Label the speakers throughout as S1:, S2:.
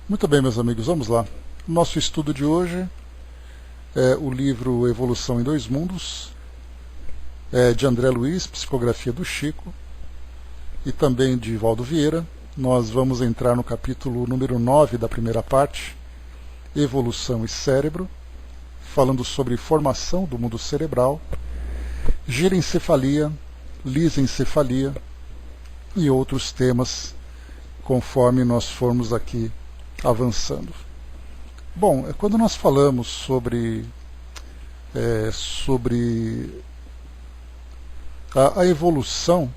S1: Muito bem, meus amigos, vamos lá. Nosso estudo de hoje é o livro Evolução em Dois Mundos, de André Luiz, psicografia do Chico, e também de Valdo Vieira. Nós vamos entrar no capítulo número 9 da primeira parte, Evolução e Cérebro, falando sobre formação do mundo cerebral, girencefalia, lisencefalia e outros temas conforme nós formos aqui avançando. Bom, quando nós falamos sobre a evolução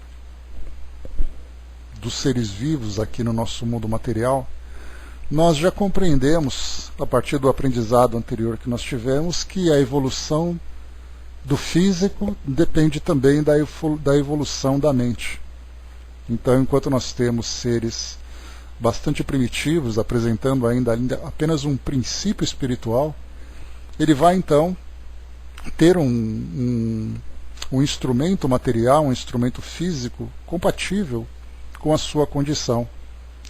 S1: dos seres vivos aqui no nosso mundo material, nós já compreendemos, a partir do aprendizado anterior que nós tivemos, que a evolução do físico depende também da evolução da mente. Então, enquanto nós temos seres bastante primitivos, apresentando ainda apenas um princípio espiritual, ele vai então ter um instrumento material, um instrumento físico compatível com a sua condição.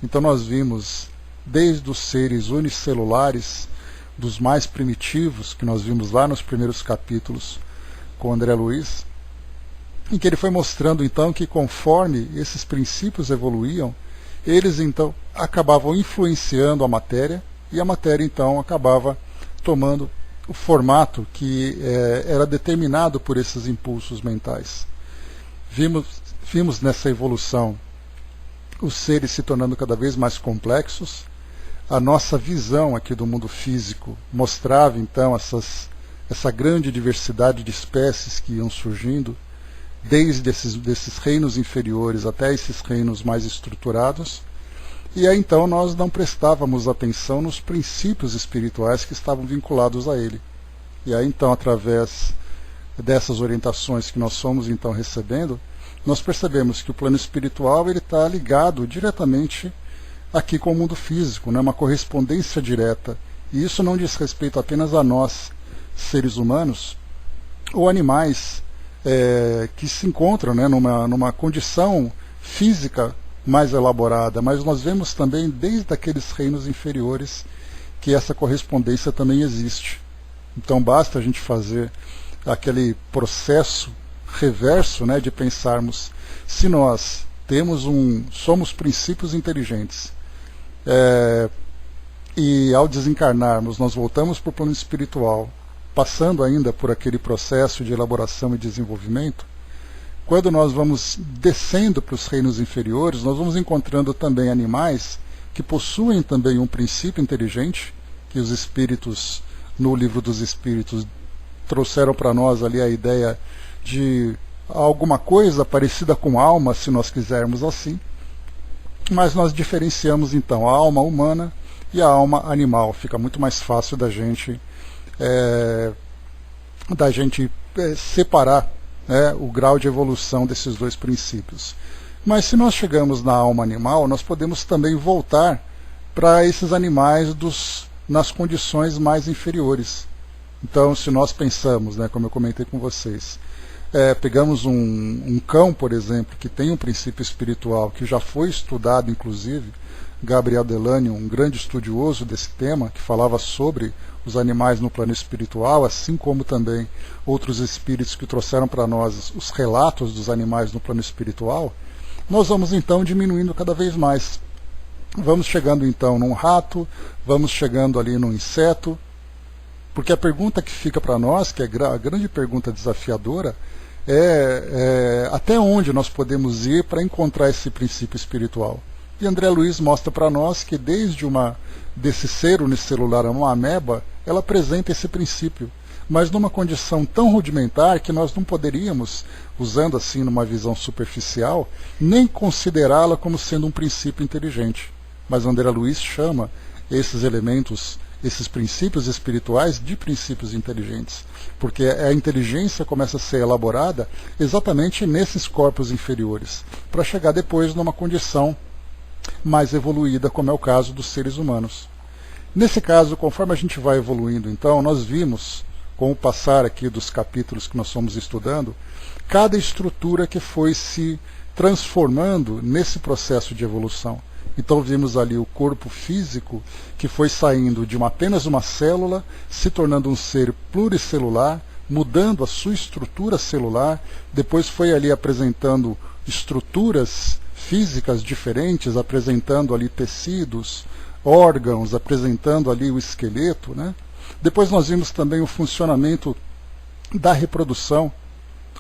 S1: Então nós vimos desde os seres unicelulares, dos mais primitivos, que nós vimos lá nos primeiros capítulos com André Luiz, em que ele foi mostrando então que conforme esses princípios evoluíam, eles então acabavam influenciando a matéria, e a matéria então acabava tomando o formato que era determinado por esses impulsos mentais. Vimos nessa evolução os seres se tornando cada vez mais complexos. A nossa visão aqui do mundo físico mostrava então essa grande diversidade de espécies que iam surgindo, desde desses reinos inferiores até esses reinos mais estruturados, e aí então nós não prestávamos atenção nos princípios espirituais que estavam vinculados a ele. E aí então, através dessas orientações que nós fomos então recebendo, nós percebemos que o plano espiritual ele está ligado diretamente aqui com o mundo físico, né? Uma correspondência direta, e isso não diz respeito apenas a nós, seres humanos, ou animais, que se encontram, né, numa condição física mais elaborada, mas nós vemos também desde aqueles reinos inferiores que essa correspondência também existe. Então basta a gente fazer aquele processo reverso, né, de pensarmos, se nós somos princípios inteligentes, e ao desencarnarmos nós voltamos para o plano espiritual, passando ainda por aquele processo de elaboração e desenvolvimento, quando nós vamos descendo para os reinos inferiores, nós vamos encontrando também animais que possuem também um princípio inteligente, que os espíritos, no livro dos espíritos, trouxeram para nós ali a ideia de alguma coisa parecida com alma, se nós quisermos assim, mas nós diferenciamos então a alma humana e a alma animal. Fica muito mais fácil da gente separar, né, o grau de evolução desses dois princípios. Mas se nós chegamos na alma animal, nós podemos também voltar para esses animais nas condições mais inferiores. Então, se nós pensamos, né, como eu comentei com vocês, pegamos um cão, por exemplo, que tem um princípio espiritual, que já foi estudado, inclusive, Gabriel Delany, um grande estudioso desse tema, que falava sobre os animais no plano espiritual, assim como também outros espíritos que trouxeram para nós os relatos dos animais no plano espiritual, nós vamos então diminuindo cada vez mais. Vamos chegando então num rato, vamos chegando ali num inseto, porque a pergunta que fica para nós, que é a grande pergunta desafiadora, até onde nós podemos ir para encontrar esse princípio espiritual. E André Luiz mostra para nós que desde desse ser unicelular, uma ameba, ela apresenta esse princípio, mas numa condição tão rudimentar que nós não poderíamos, usando assim numa visão superficial, nem considerá-la como sendo um princípio inteligente. Mas André Luiz chama esses elementos, esses princípios espirituais, de princípios inteligentes, porque a inteligência começa a ser elaborada exatamente nesses corpos inferiores, para chegar depois numa condição mais evoluída, como é o caso dos seres humanos. Nesse caso, conforme a gente vai evoluindo, então, nós vimos, com o passar aqui dos capítulos que nós fomos estudando, cada estrutura que foi se transformando nesse processo de evolução. Então vimos ali o corpo físico que foi saindo de apenas uma célula, se tornando um ser pluricelular, mudando a sua estrutura celular, depois foi ali apresentando estruturas físicas diferentes, apresentando ali tecidos, órgãos, apresentando ali o esqueleto, né? Depois nós vimos também o funcionamento da reprodução,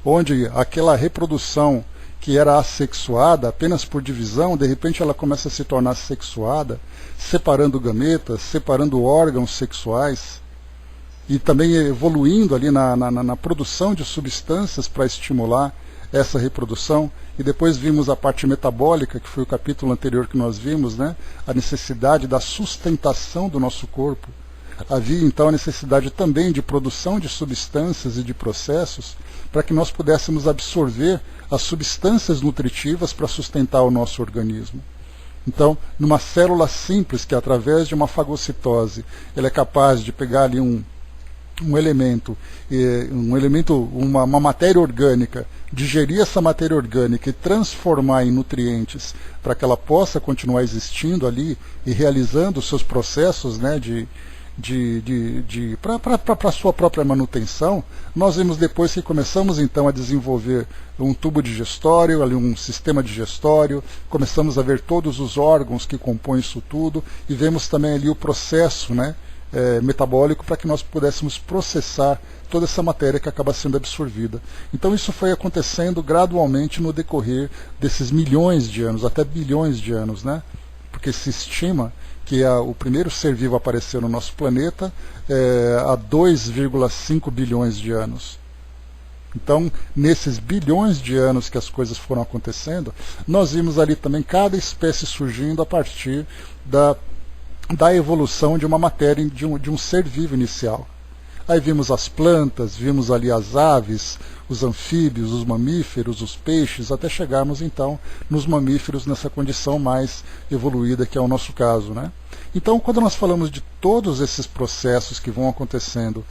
S1: onde aquela reprodução que era assexuada, apenas por divisão, de repente ela começa a se tornar sexuada, separando gametas, separando órgãos sexuais, e também evoluindo ali na produção de substâncias para estimular essa reprodução. E depois vimos a parte metabólica, que foi o capítulo anterior que nós vimos, né? A necessidade da sustentação do nosso corpo. Havia então a necessidade também de produção de substâncias e de processos para que nós pudéssemos absorver as substâncias nutritivas para sustentar o nosso organismo. Então, numa célula simples, que através de uma fagocitose, ela é capaz de pegar ali uma matéria orgânica, digerir essa matéria orgânica e transformar em nutrientes para que ela possa continuar existindo ali e realizando os seus processos, né, para a sua própria manutenção. Nós vimos depois que começamos então a desenvolver um tubo digestório, ali um sistema digestório, começamos a ver todos os órgãos que compõem isso tudo, e vemos também ali o processo, né, metabólico, para que nós pudéssemos processar toda essa matéria que acaba sendo absorvida. Então isso foi acontecendo gradualmente no decorrer desses milhões de anos, até bilhões de anos, né? Porque se estima que o primeiro ser vivo apareceu no nosso planeta há 2,5 bilhões de anos. Então, nesses bilhões de anos que as coisas foram acontecendo, nós vimos ali também cada espécie surgindo a partir da evolução de uma matéria, de um ser vivo inicial. Aí vimos as plantas, vimos ali as aves, os anfíbios, os mamíferos, os peixes, até chegarmos então nos mamíferos nessa condição mais evoluída que é o nosso caso, né? Então, quando nós falamos de todos esses processos que vão acontecendo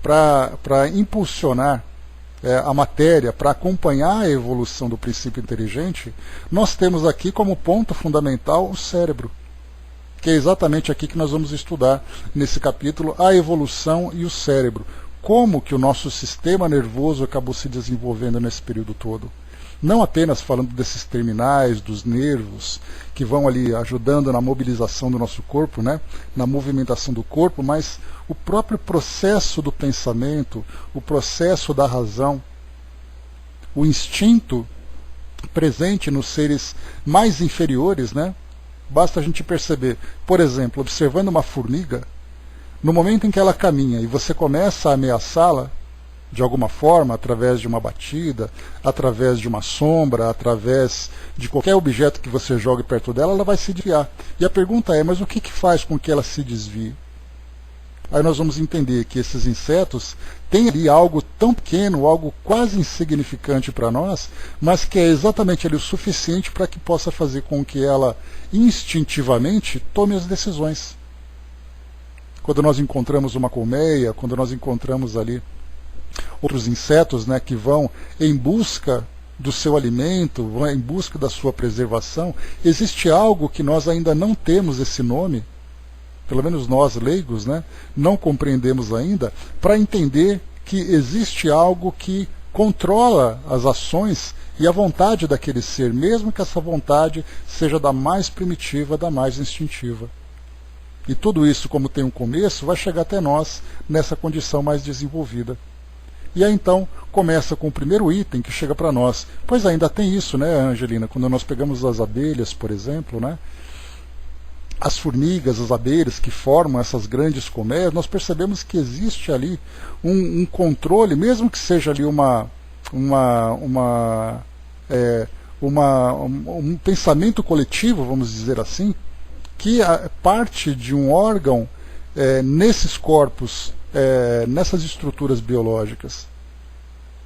S1: para impulsionar a matéria, para acompanhar a evolução do princípio inteligente, nós temos aqui como ponto fundamental o cérebro, que é exatamente aqui que nós vamos estudar nesse capítulo, a evolução e o cérebro. Como que o nosso sistema nervoso acabou se desenvolvendo nesse período todo. Não apenas falando desses terminais, dos nervos, que vão ali ajudando na mobilização do nosso corpo, né, na movimentação do corpo, mas o próprio processo do pensamento, o processo da razão, o instinto presente nos seres mais inferiores, né? Basta a gente perceber, por exemplo, observando uma formiga, no momento em que ela caminha e você começa a ameaçá-la, de alguma forma, através de uma batida, através de uma sombra, através de qualquer objeto que você jogue perto dela, ela vai se desviar. E a pergunta é, mas o que faz com que ela se desvie? Aí nós vamos entender que esses insetos têm ali algo tão pequeno, algo quase insignificante para nós, mas que é exatamente ali o suficiente para que possa fazer com que ela instintivamente tome as decisões. Quando nós encontramos uma colmeia, quando nós encontramos ali outros insetos, né, que vão em busca do seu alimento, vão em busca da sua preservação, existe algo que nós ainda não temos esse nome, pelo menos nós leigos, né, não compreendemos ainda, para entender que existe algo que controla as ações e a vontade daquele ser, mesmo que essa vontade seja da mais primitiva, da mais instintiva. E tudo isso, como tem um começo, vai chegar até nós nessa condição mais desenvolvida. E aí então começa com o primeiro item que chega para nós. Pois ainda tem isso, né, Angelina? Quando nós pegamos as abelhas, por exemplo, né, as formigas, as abelhas que formam essas grandes colmeias, nós percebemos que existe ali um controle, mesmo que seja ali um pensamento coletivo, vamos dizer assim, que parte de um órgão nesses corpos, nessas estruturas biológicas.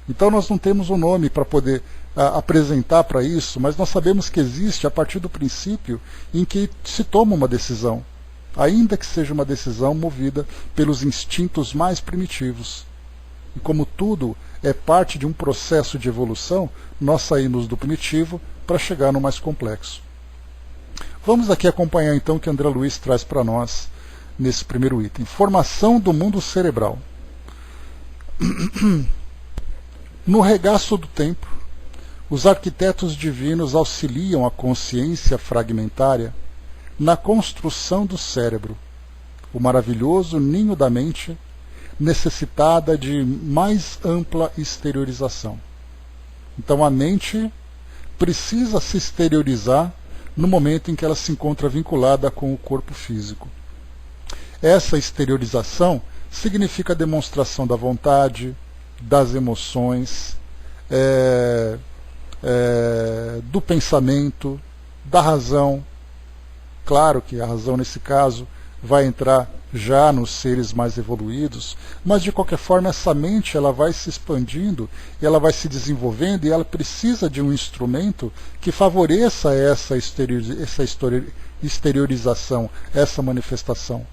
S1: Então nós não temos um nome para poder apresentar para isso, mas nós sabemos que existe a partir do princípio em que se toma uma decisão, ainda que seja uma decisão movida pelos instintos mais primitivos. E como tudo é parte de um processo de evolução, nós saímos do primitivo para chegar no mais complexo. Vamos aqui acompanhar então o que André Luiz traz para nós nesse primeiro item. Formação do mundo cerebral. No regaço do tempo, os arquitetos divinos auxiliam a consciência fragmentária na construção do cérebro, o maravilhoso ninho da mente, necessitada de mais ampla exteriorização. Então a mente precisa se exteriorizar no momento em que ela se encontra vinculada com o corpo físico. Essa exteriorização significa a demonstração da vontade, das emoções, do pensamento, da razão. Claro que a razão, nesse caso, vai entrar já nos seres mais evoluídos, mas de qualquer forma essa mente ela vai se expandindo, ela vai se desenvolvendo e ela precisa de um instrumento que favoreça essa exteriorização, essa manifestação.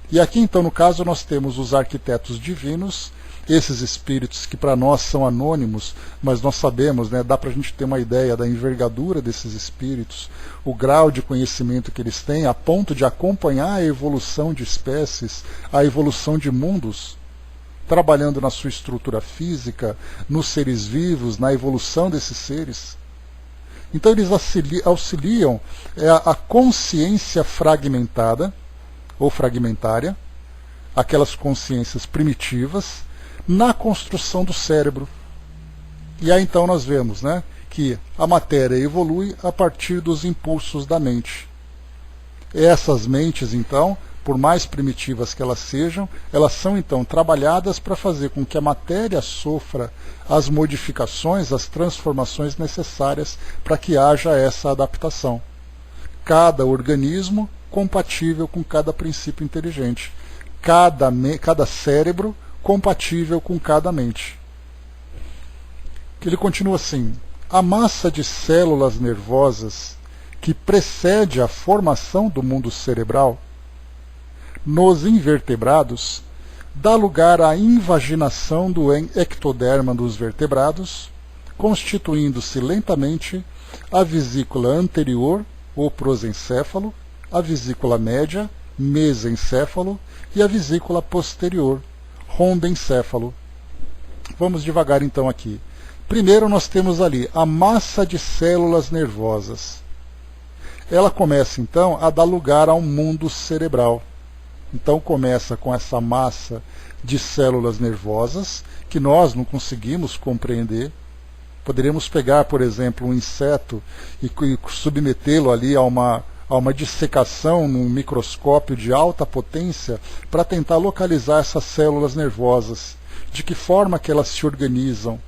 S1: E aqui então no caso nós temos os arquitetos divinos, esses espíritos que para nós são anônimos, mas nós sabemos, dá para a gente ter uma ideia da envergadura desses espíritos, o grau de conhecimento que eles têm, a ponto de acompanhar a evolução de espécies, a evolução de mundos, trabalhando na sua estrutura física, nos seres vivos, na evolução desses seres. Então eles auxiliam a consciência fragmentada, ou fragmentária, aquelas consciências primitivas, na construção do cérebro. E aí então nós vemos que a matéria evolui a partir dos impulsos da mente. Essas mentes então, por mais primitivas que elas sejam, elas são então trabalhadas para fazer com que a matéria sofra as modificações, as transformações necessárias para que haja essa adaptação. Cada organismo compatível com cada princípio inteligente. Cada cérebro compatível com cada mente. Ele continua assim: a massa de células nervosas que precede a formação do mundo cerebral nos invertebrados dá lugar à invaginação do ectoderma dos vertebrados, constituindo-se lentamente a vesícula anterior, ou prosencéfalo, a vesícula média, mesencéfalo, e a vesícula posterior, rombencéfalo. Vamos devagar então aqui. Primeiro nós temos ali a massa de células nervosas. Ela começa então a dar lugar ao mundo cerebral. Então começa com essa massa de células nervosas que nós não conseguimos compreender. Poderíamos pegar, por exemplo, um inseto e submetê-lo ali a uma dissecação num microscópio de alta potência para tentar localizar essas células nervosas, de que forma que elas se organizam,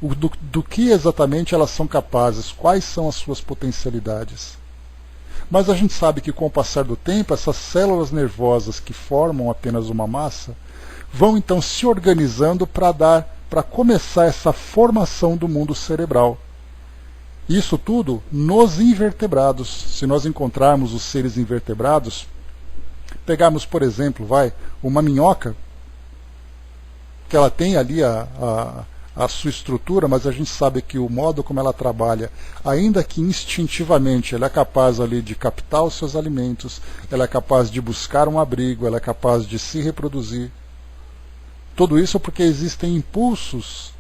S1: do que exatamente elas são capazes, quais são as suas potencialidades. Mas a gente sabe que com o passar do tempo, essas células nervosas que formam apenas uma massa, vão então se organizando para começar essa formação do mundo cerebral. Isso tudo nos invertebrados. Se nós encontrarmos os seres invertebrados, pegarmos, por exemplo, uma minhoca, que ela tem ali a sua estrutura, mas a gente sabe que o modo como ela trabalha, ainda que instintivamente, ela é capaz ali de captar os seus alimentos, ela é capaz de buscar um abrigo, ela é capaz de se reproduzir. Tudo isso porque existem impulsos,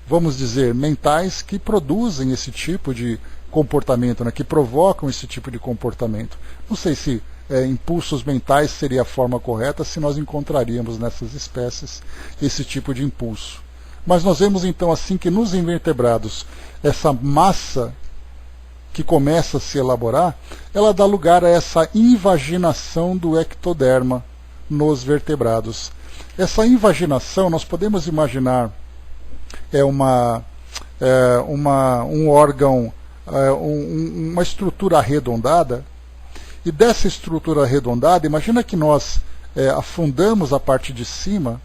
S1: vamos dizer, mentais, que produzem esse tipo de comportamento, que provocam esse tipo de comportamento. Não sei se impulsos mentais seria a forma correta, se nós encontraríamos nessas espécies esse tipo de impulso. Mas nós vemos então assim que nos invertebrados, essa massa que começa a se elaborar, ela dá lugar a essa invaginação do ectoderma nos vertebrados. Essa invaginação, nós podemos imaginar, um órgão, uma estrutura arredondada, e dessa estrutura arredondada, imagina que nós afundamos a parte de cima,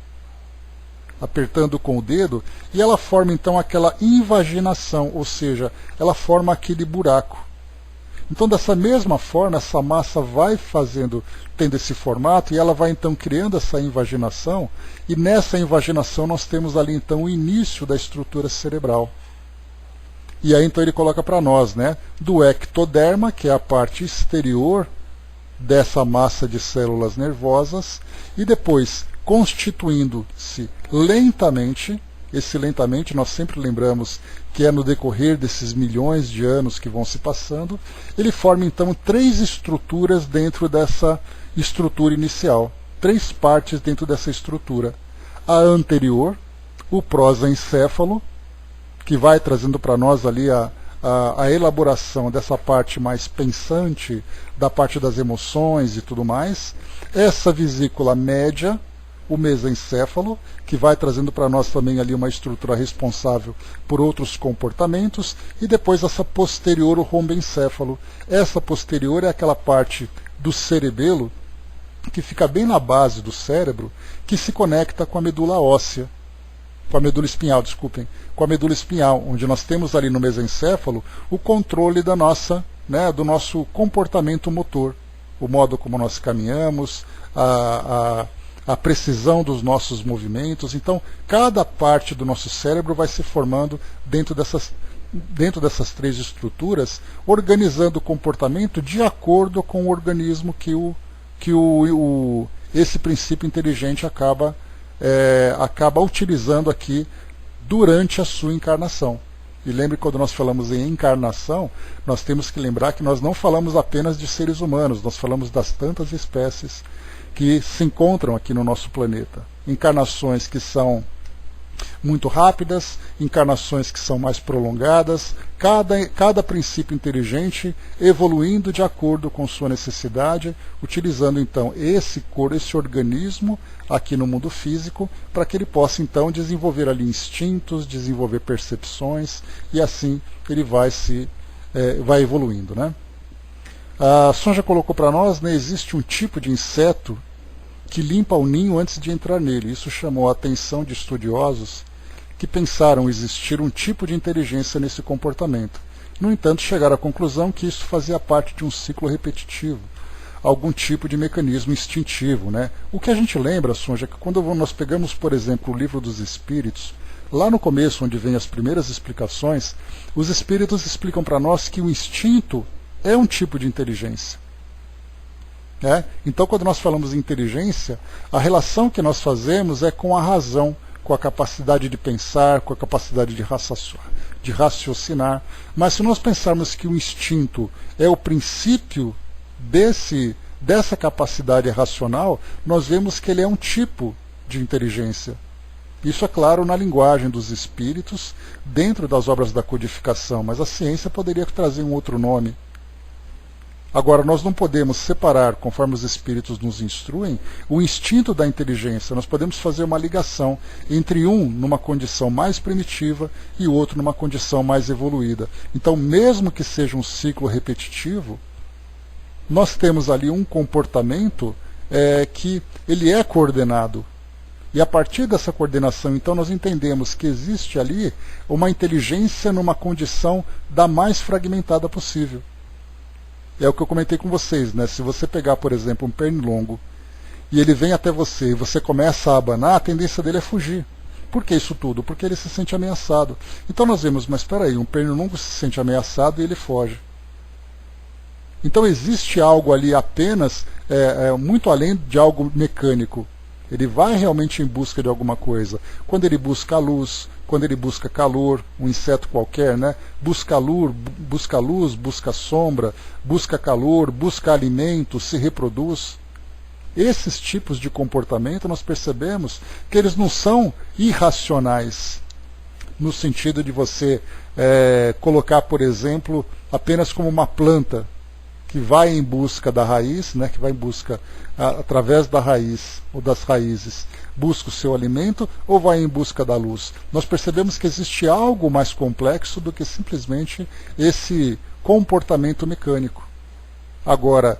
S1: apertando com o dedo, e ela forma então aquela invaginação, ou seja, ela forma aquele buraco. Então, dessa mesma forma, essa massa vai tendo esse formato, e ela vai então criando essa invaginação, e nessa invaginação nós temos ali então o início da estrutura cerebral. E aí então ele coloca para nós, né, do ectoderma, que é a parte exterior dessa massa de células nervosas, e depois constituindo-se lentamente. Esse lentamente nós sempre lembramos que é no decorrer desses milhões de anos que vão se passando. Ele forma então 3 estruturas dentro dessa estrutura inicial, 3 partes dentro dessa estrutura. A anterior, o prosencéfalo, que vai trazendo para nós ali a elaboração dessa parte mais pensante, da parte das emoções e tudo mais. Essa vesícula média, o mesencéfalo, que vai trazendo para nós também ali uma estrutura responsável por outros comportamentos, e depois essa posterior, o rombencéfalo. Essa posterior é aquela parte do cerebelo que fica bem na base do cérebro, que se conecta com a medula óssea, com a medula espinhal, desculpem, com a medula espinhal, onde nós temos ali no mesencéfalo o controle da nossa, né, do nosso comportamento motor, o modo como nós caminhamos, a precisão dos nossos movimentos. Então, cada parte do nosso cérebro vai se formando dentro dessas 3 estruturas, organizando o comportamento de acordo com o organismo que esse princípio inteligente acaba utilizando aqui durante a sua encarnação. E lembre, quando nós falamos em encarnação, nós temos que lembrar que nós não falamos apenas de seres humanos, nós falamos das tantas espécies que se encontram aqui no nosso planeta. Encarnações que são muito rápidas, encarnações que são mais prolongadas, cada princípio inteligente evoluindo de acordo com sua necessidade, utilizando então esse organismo aqui no mundo físico, para que ele possa então desenvolver ali instintos, desenvolver percepções, e assim ele vai evoluindo, né? A Sonja colocou para nós, né, existe um tipo de inseto que limpa o ninho antes de entrar nele. Isso chamou a atenção de estudiosos que pensaram existir um tipo de inteligência nesse comportamento. No entanto, chegaram à conclusão que isso fazia parte de um ciclo repetitivo, algum tipo de mecanismo instintivo, né? O que a gente lembra, Sonja, é que quando nós pegamos, por exemplo, o Livro dos Espíritos, lá no começo, onde vem as primeiras explicações, os espíritos explicam para nós que o instinto é um tipo de inteligência. Então, quando nós falamos em inteligência, a relação que nós fazemos é com a razão, com a capacidade de pensar, com a capacidade de raciocinar. Mas se nós pensarmos que o instinto é o princípio dessa capacidade racional, nós vemos que ele é um tipo de inteligência. Isso é claro na linguagem dos espíritos, dentro das obras da codificação, mas a ciência poderia trazer um outro nome. Agora, nós não podemos separar, conforme os espíritos nos instruem, o instinto da inteligência. Nós podemos fazer uma ligação entre um numa condição mais primitiva e o outro numa condição mais evoluída. Então, mesmo que seja um ciclo repetitivo, nós temos ali um comportamento que ele é coordenado. E a partir dessa coordenação, então, nós entendemos que existe ali uma inteligência numa condição da mais fragmentada possível. É o que eu comentei com vocês, né? Se você pegar, por exemplo, um pernilongo e ele vem até você e você começa a abanar, a tendência dele é fugir. Por que isso tudo? Porque ele se sente ameaçado. Então nós vemos, mas espera aí, um pernilongo se sente ameaçado e ele foge. Então existe algo ali apenas, muito além de algo mecânico. Ele vai realmente em busca de alguma coisa. Quando ele busca a luz, quando ele busca calor, um inseto qualquer, né? Busca luz, busca sombra, busca calor, busca alimento, se reproduz. Esses tipos de comportamento nós percebemos que eles não são irracionais, no sentido de você colocar, por exemplo, apenas como uma planta que vai em busca da raiz, né, que vai em busca, através da raiz ou das raízes, busca o seu alimento ou vai em busca da luz. Nós percebemos que existe algo mais complexo do que simplesmente esse comportamento mecânico. Agora,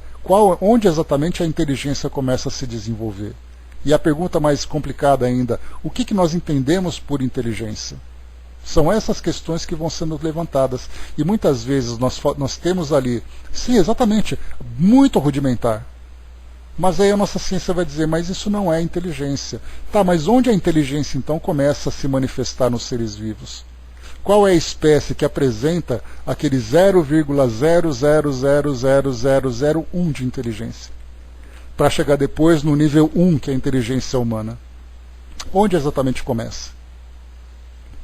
S1: onde exatamente a inteligência começa a se desenvolver? E a pergunta mais complicada ainda, o que nós entendemos por inteligência? São essas questões que vão sendo levantadas. E muitas vezes nós temos ali, sim, exatamente, muito rudimentar. Mas aí a nossa ciência vai dizer, mas isso não é inteligência. Tá, mas onde a inteligência então começa a se manifestar nos seres vivos? Qual é a espécie que apresenta aquele 0,00000001 de inteligência? Para chegar depois no nível 1, que é a inteligência humana. Onde exatamente começa?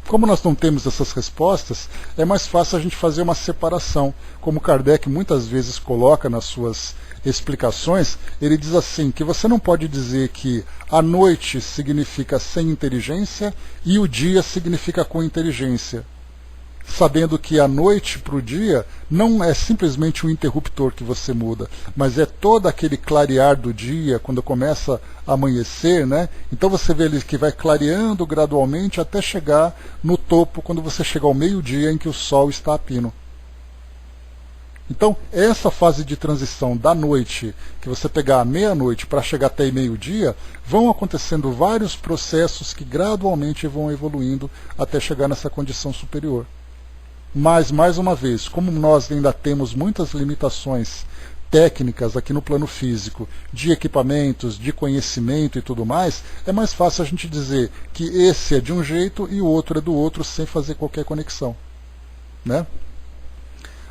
S1: Como nós não temos essas respostas, é mais fácil a gente fazer uma separação. Como Kardec muitas vezes coloca nas suas explicações, ele diz assim, que você não pode dizer que a noite significa sem inteligência e o dia significa com inteligência. Sabendo que a noite para o dia não é simplesmente um interruptor que você muda, mas é todo aquele clarear do dia, quando começa a amanhecer, né? Então você vê ele que vai clareando gradualmente até chegar no topo, quando você chega ao meio-dia em que o sol está a pino. Então, essa fase de transição da noite, que você pegar a meia-noite para chegar até meio-dia, vão acontecendo vários processos que gradualmente vão evoluindo até chegar nessa condição superior. Mas, mais uma vez, como nós ainda temos muitas limitações técnicas aqui no plano físico, de equipamentos, de conhecimento e tudo mais, é mais fácil a gente dizer que esse é de um jeito e o outro é do outro, sem fazer qualquer conexão, né?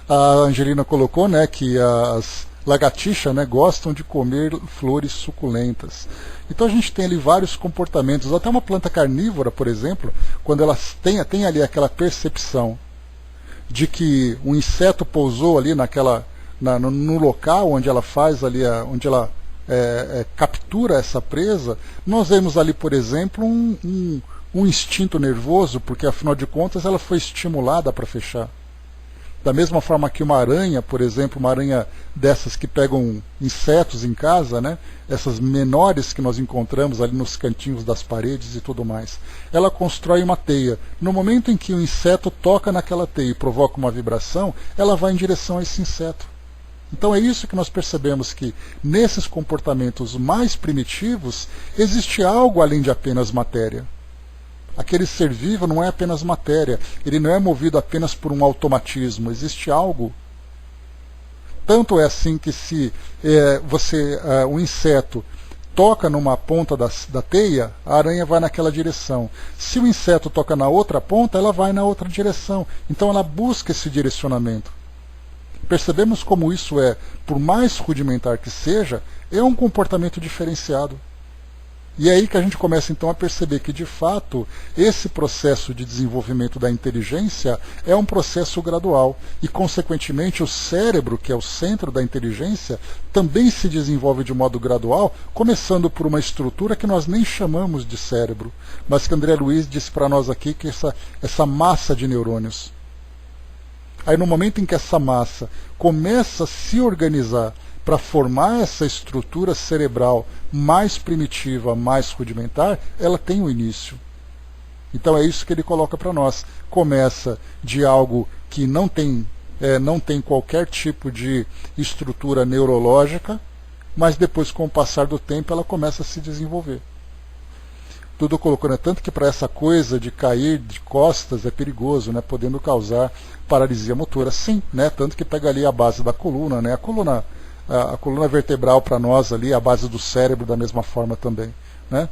S1: A Angelina colocou, né, que as lagartixas, né, gostam de comer flores suculentas. Então a gente tem ali vários comportamentos. Até uma planta carnívora, por exemplo, quando ela tem ali aquela percepção de que um inseto pousou ali no local onde ela faz ali, onde ela captura essa presa, nós vemos ali, por exemplo, um instinto nervoso, porque afinal de contas ela foi estimulada para fechar. Da mesma forma que uma aranha, por exemplo, uma aranha dessas que pegam insetos em casa, né? Essas menores que nós encontramos ali nos cantinhos das paredes e tudo mais, ela constrói uma teia. No momento em que o inseto toca naquela teia e provoca uma vibração, ela vai em direção a esse inseto. Então é isso que nós percebemos, que nesses comportamentos mais primitivos existe algo além de apenas matéria. Aquele ser vivo não é apenas matéria, ele não é movido apenas por um automatismo, existe algo. Tanto é assim que se um inseto toca numa ponta da teia, a aranha vai naquela direção. Se o inseto toca na outra ponta, ela vai na outra direção. Então ela busca esse direcionamento. Percebemos como isso por mais rudimentar que seja, é um comportamento diferenciado. E é aí que a gente começa então a perceber que, de fato, esse processo de desenvolvimento da inteligência é um processo gradual. E, consequentemente, o cérebro, que é o centro da inteligência, também se desenvolve de modo gradual, começando por uma estrutura que nós nem chamamos de cérebro, mas que André Luiz disse para nós aqui, que essa massa de neurônios. Aí, no momento em que essa massa começa a se organizar para formar essa estrutura cerebral mais primitiva, mais rudimentar, ela tem um início. Então é isso que ele coloca para nós. Começa de algo que não tem qualquer tipo de estrutura neurológica, mas depois, com o passar do tempo, ela começa a se desenvolver. Tudo colocou, né? Tanto que para essa coisa de cair de costas é perigoso, né? Podendo causar paralisia motora. Sim, né? Tanto que pega ali a base da coluna, né? A coluna vertebral para nós ali, a base do cérebro da mesma forma também, né?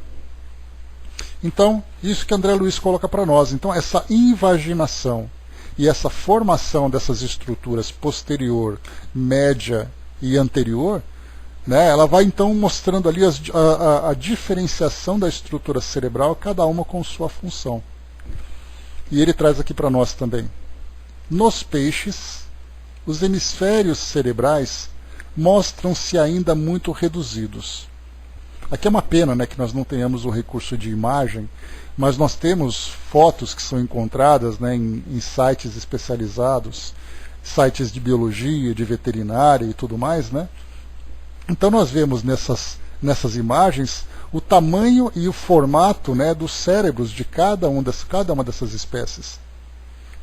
S1: Então, isso que André Luiz coloca para nós. Então, essa invaginação e essa formação dessas estruturas posterior, média e anterior, né, ela vai então mostrando ali a diferenciação da estrutura cerebral, cada uma com sua função. E ele traz aqui para nós também. Nos peixes, os hemisférios cerebrais mostram-se ainda muito reduzidos. Aqui é uma pena, né, que nós não tenhamos o recurso de imagem, mas nós temos fotos que são encontradas, né, em sites especializados, sites de biologia, de veterinária e tudo mais, né? Então nós vemos nessas imagens o tamanho e o formato, né, dos cérebros de cada uma dessas espécies.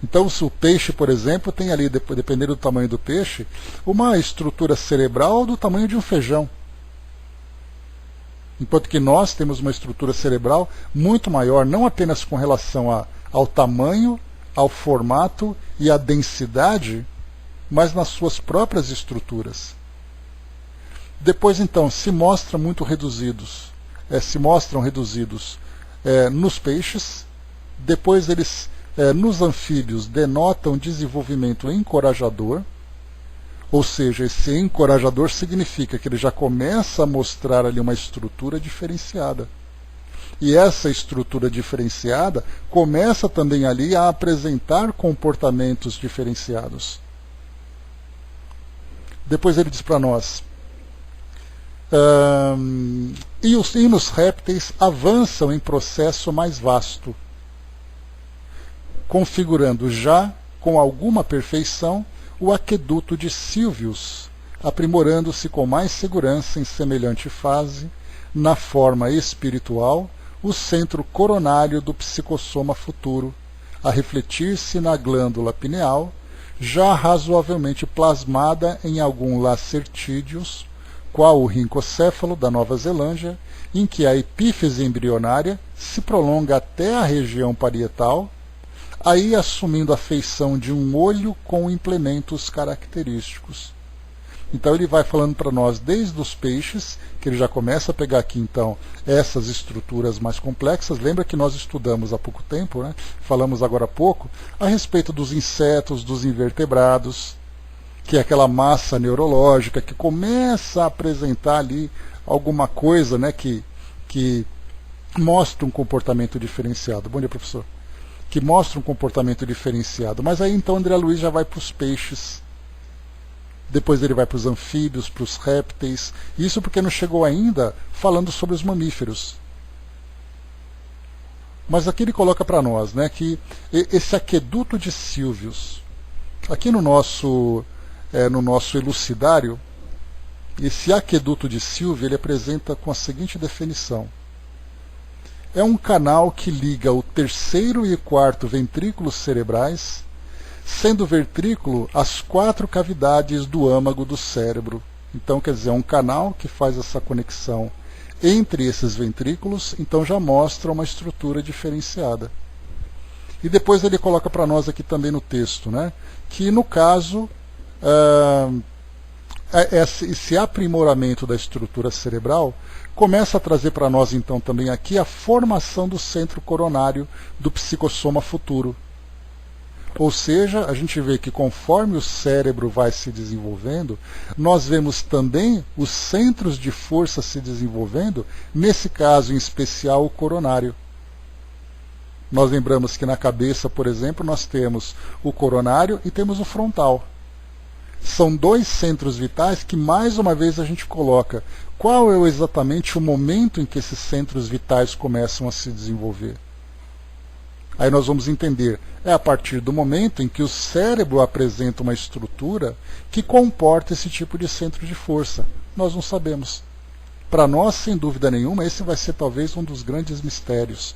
S1: Então, se o peixe, por exemplo, tem ali, dependendo do tamanho do peixe, uma estrutura cerebral do tamanho de um feijão. Enquanto que nós temos uma estrutura cerebral muito maior, não apenas com relação ao tamanho, ao formato e à densidade, mas nas suas próprias estruturas. Depois, então, se mostram reduzidos nos peixes, depois eles nos anfíbios denota um desenvolvimento encorajador, ou seja, esse encorajador significa que ele já começa a mostrar ali uma estrutura diferenciada. E essa estrutura diferenciada começa também ali a apresentar comportamentos diferenciados. Depois ele diz para nós, e nos répteis avançam em processo mais vasto, configurando já com alguma perfeição o aqueduto de Silvius, aprimorando-se com mais segurança em semelhante fase, na forma espiritual, o centro coronário do psicossoma futuro, a refletir-se na glândula pineal, já razoavelmente plasmada em algum lacertídeos, qual o rincocéfalo da Nova Zelândia, em que a epífise embrionária se prolonga até a região parietal, aí assumindo a feição de um olho com implementos característicos. Então ele vai falando para nós desde os peixes, que ele já começa a pegar aqui então essas estruturas mais complexas. Lembra que nós estudamos há pouco tempo, né? Falamos agora há pouco, a respeito dos insetos, dos invertebrados, que é aquela massa neurológica que começa a apresentar ali alguma coisa, né, que mostra um comportamento diferenciado. Bom dia, professor. Que mostra um comportamento diferenciado. Mas aí então André Luiz já vai para os peixes. Depois ele vai para os anfíbios, para os répteis. Isso porque não chegou ainda falando sobre os mamíferos. Mas aqui ele coloca para nós, né, que esse aqueduto de Silvius, aqui no nosso elucidário, esse aqueduto de Silvius ele apresenta com a seguinte definição. É um canal que liga o terceiro e quarto ventrículos cerebrais, sendo o ventrículo as 4 cavidades do âmago do cérebro. Então, quer dizer, é um canal que faz essa conexão entre esses ventrículos, então já mostra uma estrutura diferenciada. E depois ele coloca para nós aqui também no texto, né, que no caso, esse aprimoramento da estrutura cerebral começa a trazer para nós então também aqui a formação do centro coronário do psicossoma futuro. Ou seja, a gente vê que conforme o cérebro vai se desenvolvendo, nós vemos também os centros de força se desenvolvendo, nesse caso em especial o coronário. Nós lembramos que na cabeça, por exemplo, nós temos o coronário e temos o frontal. São 2 centros vitais que mais uma vez a gente coloca. Qual é exatamente o momento em que esses centros vitais começam a se desenvolver? Aí nós vamos entender, é a partir do momento em que o cérebro apresenta uma estrutura que comporta esse tipo de centro de força. Nós não sabemos. Para nós, sem dúvida nenhuma, esse vai ser talvez um dos grandes mistérios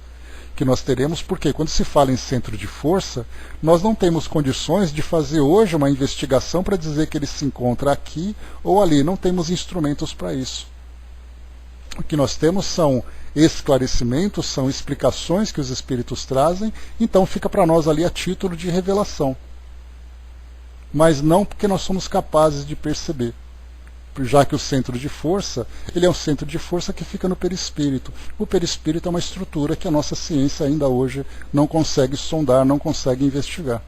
S1: que nós teremos, porque quando se fala em centro de força, nós não temos condições de fazer hoje uma investigação para dizer que ele se encontra aqui ou ali. Não temos instrumentos para isso. O que nós temos são esclarecimentos, são explicações que os espíritos trazem, então fica para nós ali a título de revelação. Mas não porque nós somos capazes de perceber, já que o centro de força, ele é um centro de força que fica no perispírito. O perispírito é uma estrutura que a nossa ciência ainda hoje não consegue sondar, não consegue investigar.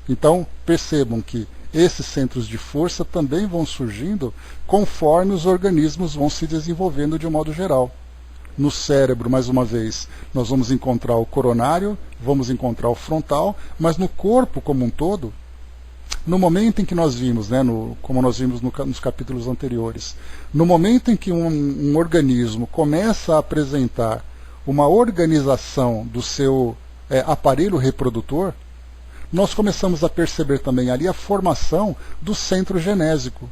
S1: Então, percebam que esses centros de força também vão surgindo conforme os organismos vão se desenvolvendo de um modo geral. No cérebro, mais uma vez, nós vamos encontrar o coronário, vamos encontrar o frontal, mas no corpo como um todo, no momento em que nós vimos, né, como nós vimos nos capítulos anteriores, no momento em que um organismo começa a apresentar uma organização do seu aparelho reprodutor, nós começamos a perceber também ali a formação do centro genésico.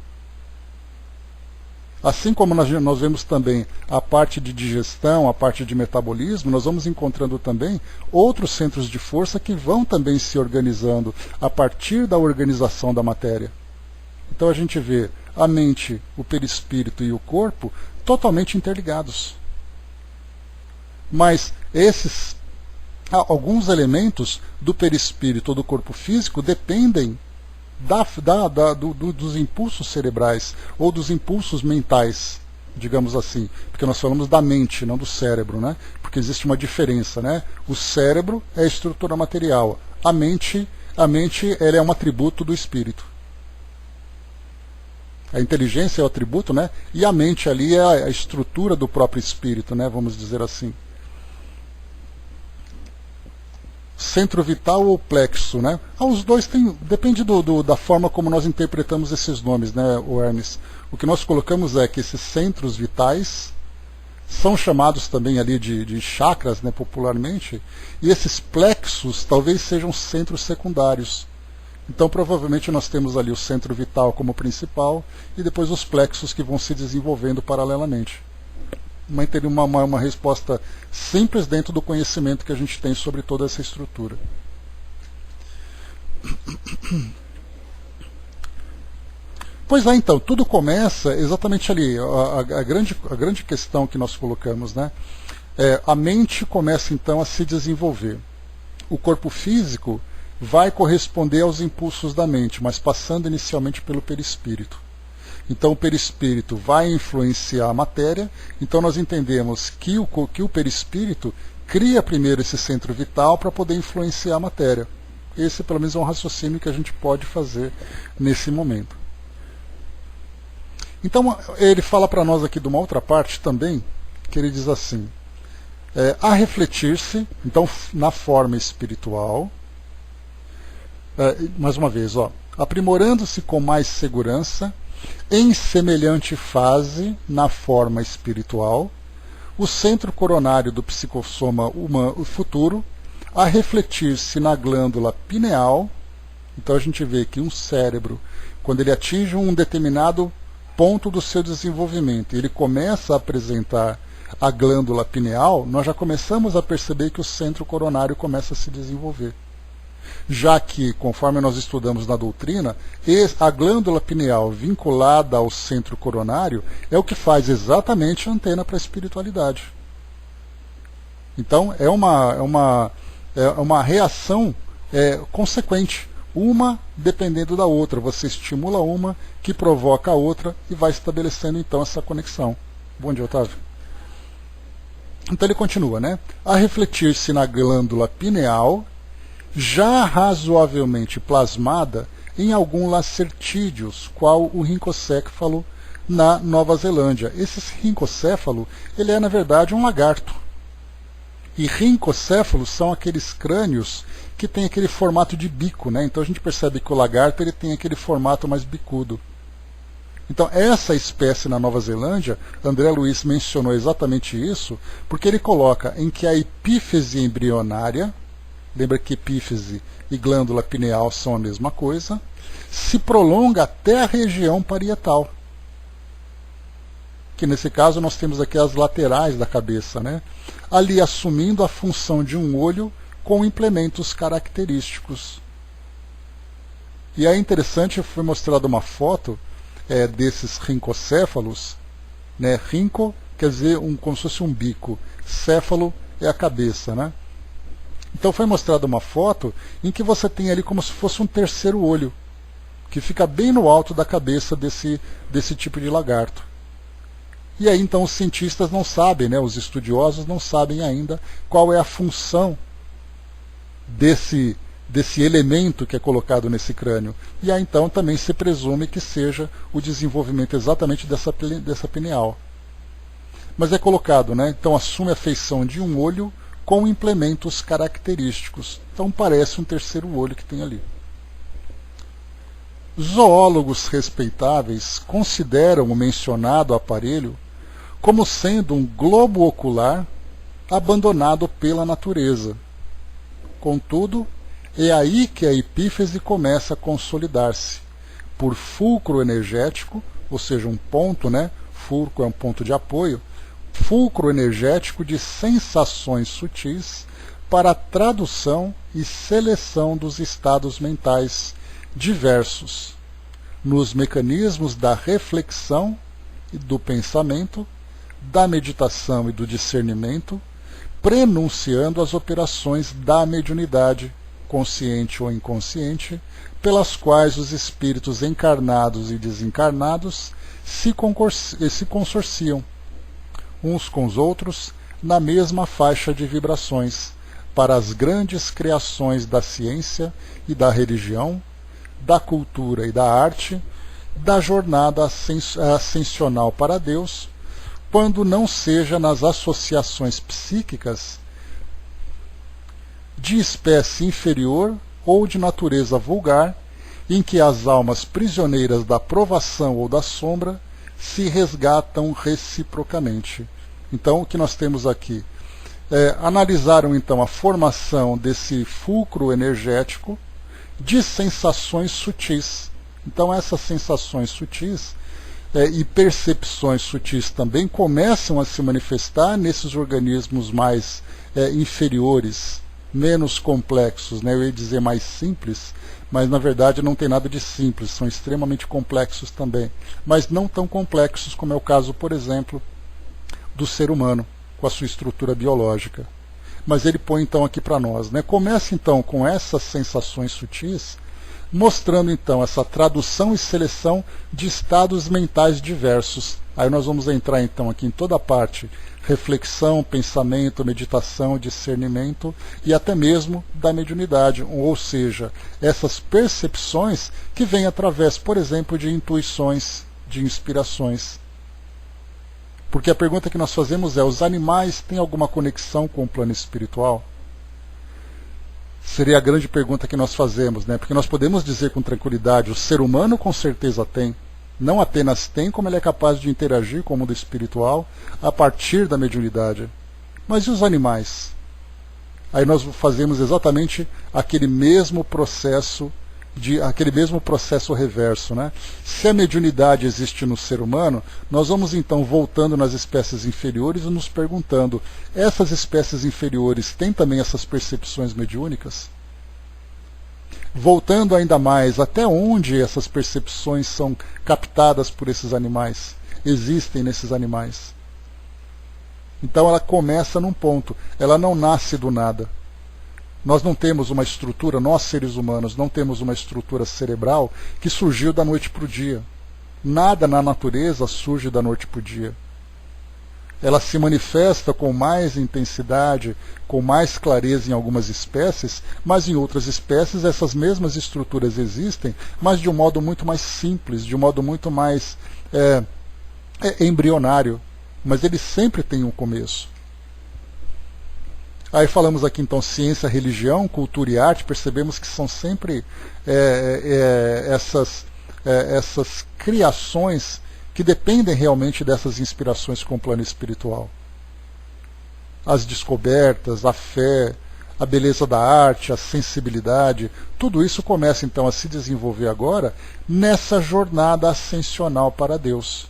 S1: Assim como nós vemos também a parte de digestão, a parte de metabolismo, nós vamos encontrando também outros centros de força que vão também se organizando a partir da organização da matéria. Então a gente vê a mente, o perispírito e o corpo totalmente interligados. Mas alguns elementos do perispírito ou do corpo físico dependem dos impulsos cerebrais ou dos impulsos mentais digamos assim, porque nós falamos da mente, não do cérebro, né? Porque existe uma diferença, né? O cérebro é a estrutura material, a mente ela é um atributo do espírito. A inteligência é o atributo, né? E a mente ali é a estrutura do próprio espírito, né? Vamos dizer assim. Centro vital ou plexo, né? Os dois têm, depende da forma como nós interpretamos esses nomes, né, o Hermes? O que nós colocamos é que esses centros vitais são chamados também ali de chakras, né, popularmente, e esses plexos talvez sejam centros secundários. Então provavelmente nós temos ali o centro vital como principal e depois os plexos que vão se desenvolvendo paralelamente. Uma resposta simples dentro do conhecimento que a gente tem sobre toda essa estrutura. Pois é, então, tudo começa exatamente ali. A grande questão que nós colocamos, né? A mente começa então a se desenvolver. O corpo físico vai corresponder aos impulsos da mente, mas passando inicialmente pelo perispírito. Então o perispírito vai influenciar a matéria, então nós entendemos que o perispírito cria primeiro esse centro vital para poder influenciar a matéria. Esse pelo menos é um raciocínio que a gente pode fazer nesse momento. Então ele fala para nós aqui de uma outra parte também, que ele diz assim, a refletir-se, então na forma espiritual, mais uma vez, aprimorando-se com mais segurança, em semelhante fase, na forma espiritual, o centro coronário do psicossoma humano futuro, a refletir-se na glândula pineal. Então a gente vê que um cérebro, quando ele atinge um determinado ponto do seu desenvolvimento, ele começa a apresentar a glândula pineal, nós já começamos a perceber que o centro coronário começa a se desenvolver. Já que, conforme nós estudamos na doutrina, a glândula pineal vinculada ao centro coronário é o que faz exatamente a antena para a espiritualidade. Então, é uma reação consequente, uma dependendo da outra. Você estimula uma, que provoca a outra, e vai estabelecendo então essa conexão. Bom dia, Otávio. Então ele continua, né? A refletir-se na glândula pineal, já razoavelmente plasmada em algum lacertídeos, qual o rincocéfalo na Nova Zelândia. Esse rincocéfalo, ele é na verdade um lagarto. E rincocéfalos são aqueles crânios que têm aquele formato de bico, né? Então a gente percebe que o lagarto ele tem aquele formato mais bicudo. Então essa espécie na Nova Zelândia, André Luiz mencionou exatamente isso, porque ele coloca em que a epífise embrionária, lembra que epífise e glândula pineal são a mesma coisa, se prolonga até a região parietal. Que nesse caso nós temos aqui as laterais da cabeça, né? Ali assumindo a função de um olho com implementos característicos. E é interessante, foi mostrada uma foto desses rincocéfalos, né? Rinco quer dizer como se fosse um bico, céfalo é a cabeça, né? Então foi mostrada uma foto em que você tem ali como se fosse um terceiro olho, que fica bem no alto da cabeça desse tipo de lagarto. E aí então os cientistas não sabem, né, os estudiosos não sabem ainda qual é a função desse elemento que é colocado nesse crânio. E aí então também se presume que seja o desenvolvimento exatamente dessa pineal. Mas é colocado, né, então assume a feição de um olho com implementos característicos. Então parece um terceiro olho que tem ali. Zoólogos respeitáveis consideram o mencionado aparelho como sendo um globo ocular abandonado pela natureza. Contudo, é aí que a epífise começa a consolidar-se, por fulcro energético, ou seja, um ponto, né? Fulcro é um ponto de apoio, fulcro energético de sensações sutis para a tradução e seleção dos estados mentais diversos, nos mecanismos da reflexão e do pensamento, da meditação e do discernimento, prenunciando as operações da mediunidade, consciente ou inconsciente, pelas quais os espíritos encarnados e desencarnados se consorciam uns com os outros na mesma faixa de vibrações para as grandes criações da ciência e da religião, da cultura e da arte, da jornada ascensional para Deus, quando não seja nas associações psíquicas de espécie inferior ou de natureza vulgar, em que as almas prisioneiras da provação ou da sombra se resgatam reciprocamente. Então, o que nós temos aqui? Analisaram então a formação desse fulcro energético de sensações sutis. Então, essas sensações sutis e percepções sutis também começam a se manifestar nesses organismos mais inferiores, menos complexos, né? Eu ia dizer mais simples, mas na verdade não tem nada de simples, são extremamente complexos também, mas não tão complexos como é o caso, por exemplo, do ser humano, com a sua estrutura biológica. Mas ele põe então aqui para nós, né? Começa então com essas sensações sutis, mostrando então essa tradução e seleção de estados mentais diversos. Aí nós vamos entrar então aqui em toda a parte reflexão, pensamento, meditação, discernimento e até mesmo da mediunidade, ou seja, essas percepções que vêm através, por exemplo, de intuições, de inspirações. Porque a pergunta que nós fazemos é: os animais têm alguma conexão com o plano espiritual? Seria a grande pergunta que nós fazemos, né? Porque nós podemos dizer com tranquilidade: o ser humano com certeza tem. Não apenas tem, como ele é capaz de interagir com o mundo espiritual a partir da mediunidade. Mas e os animais? Aí nós fazemos exatamente aquele mesmo processo reverso, né? Se a mediunidade existe no ser humano, nós vamos então voltando nas espécies inferiores e nos perguntando: essas espécies inferiores têm também essas percepções mediúnicas? Voltando ainda mais, até onde essas percepções são captadas por esses animais? Existem nesses animais. Então ela começa num ponto, ela não nasce do nada. Nós não temos uma estrutura, nós seres humanos, não temos uma estrutura cerebral que surgiu da noite para o dia. Nada na natureza surge da noite para o dia. Ela se manifesta com mais intensidade, com mais clareza em algumas espécies, mas em outras espécies essas mesmas estruturas existem, mas de um modo muito mais simples, de um modo muito mais embrionário. Mas ele sempre tem um começo. Aí falamos aqui então ciência, religião, cultura e arte, percebemos que são sempre essas criações que dependem realmente dessas inspirações com o plano espiritual. As descobertas, a fé, a beleza da arte, a sensibilidade, tudo isso começa então a se desenvolver agora nessa jornada ascensional para Deus.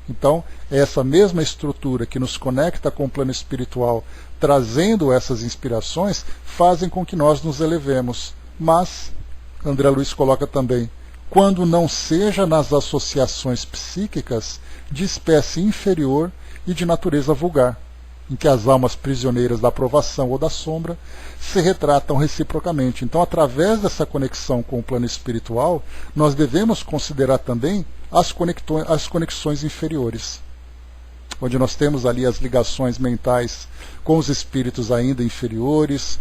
S1: Então, essa mesma estrutura que nos conecta com o plano espiritual, trazendo essas inspirações, fazem com que nós nos elevemos. Mas, André Luiz coloca também, quando não seja nas associações psíquicas de espécie inferior e de natureza vulgar, em que as almas prisioneiras da aprovação ou da sombra se retratam reciprocamente. Então, através dessa conexão com o plano espiritual, nós devemos considerar também as conexões inferiores, onde nós temos ali as ligações mentais com os espíritos ainda inferiores,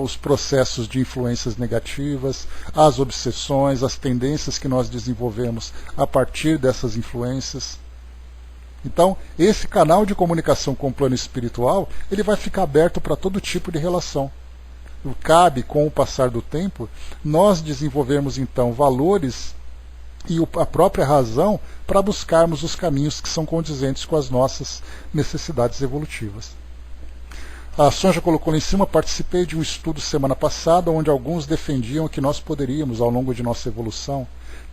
S1: os processos de influências negativas, as obsessões, as tendências que nós desenvolvemos a partir dessas influências. Então, esse canal de comunicação com o plano espiritual, ele vai ficar aberto para todo tipo de relação. Cabe, com o passar do tempo, nós desenvolvermos então valores e a própria razão para buscarmos os caminhos que são condizentes com as nossas necessidades evolutivas. A Sonja colocou lá em cima: participei de um estudo semana passada onde alguns defendiam que nós poderíamos, ao longo de nossa evolução,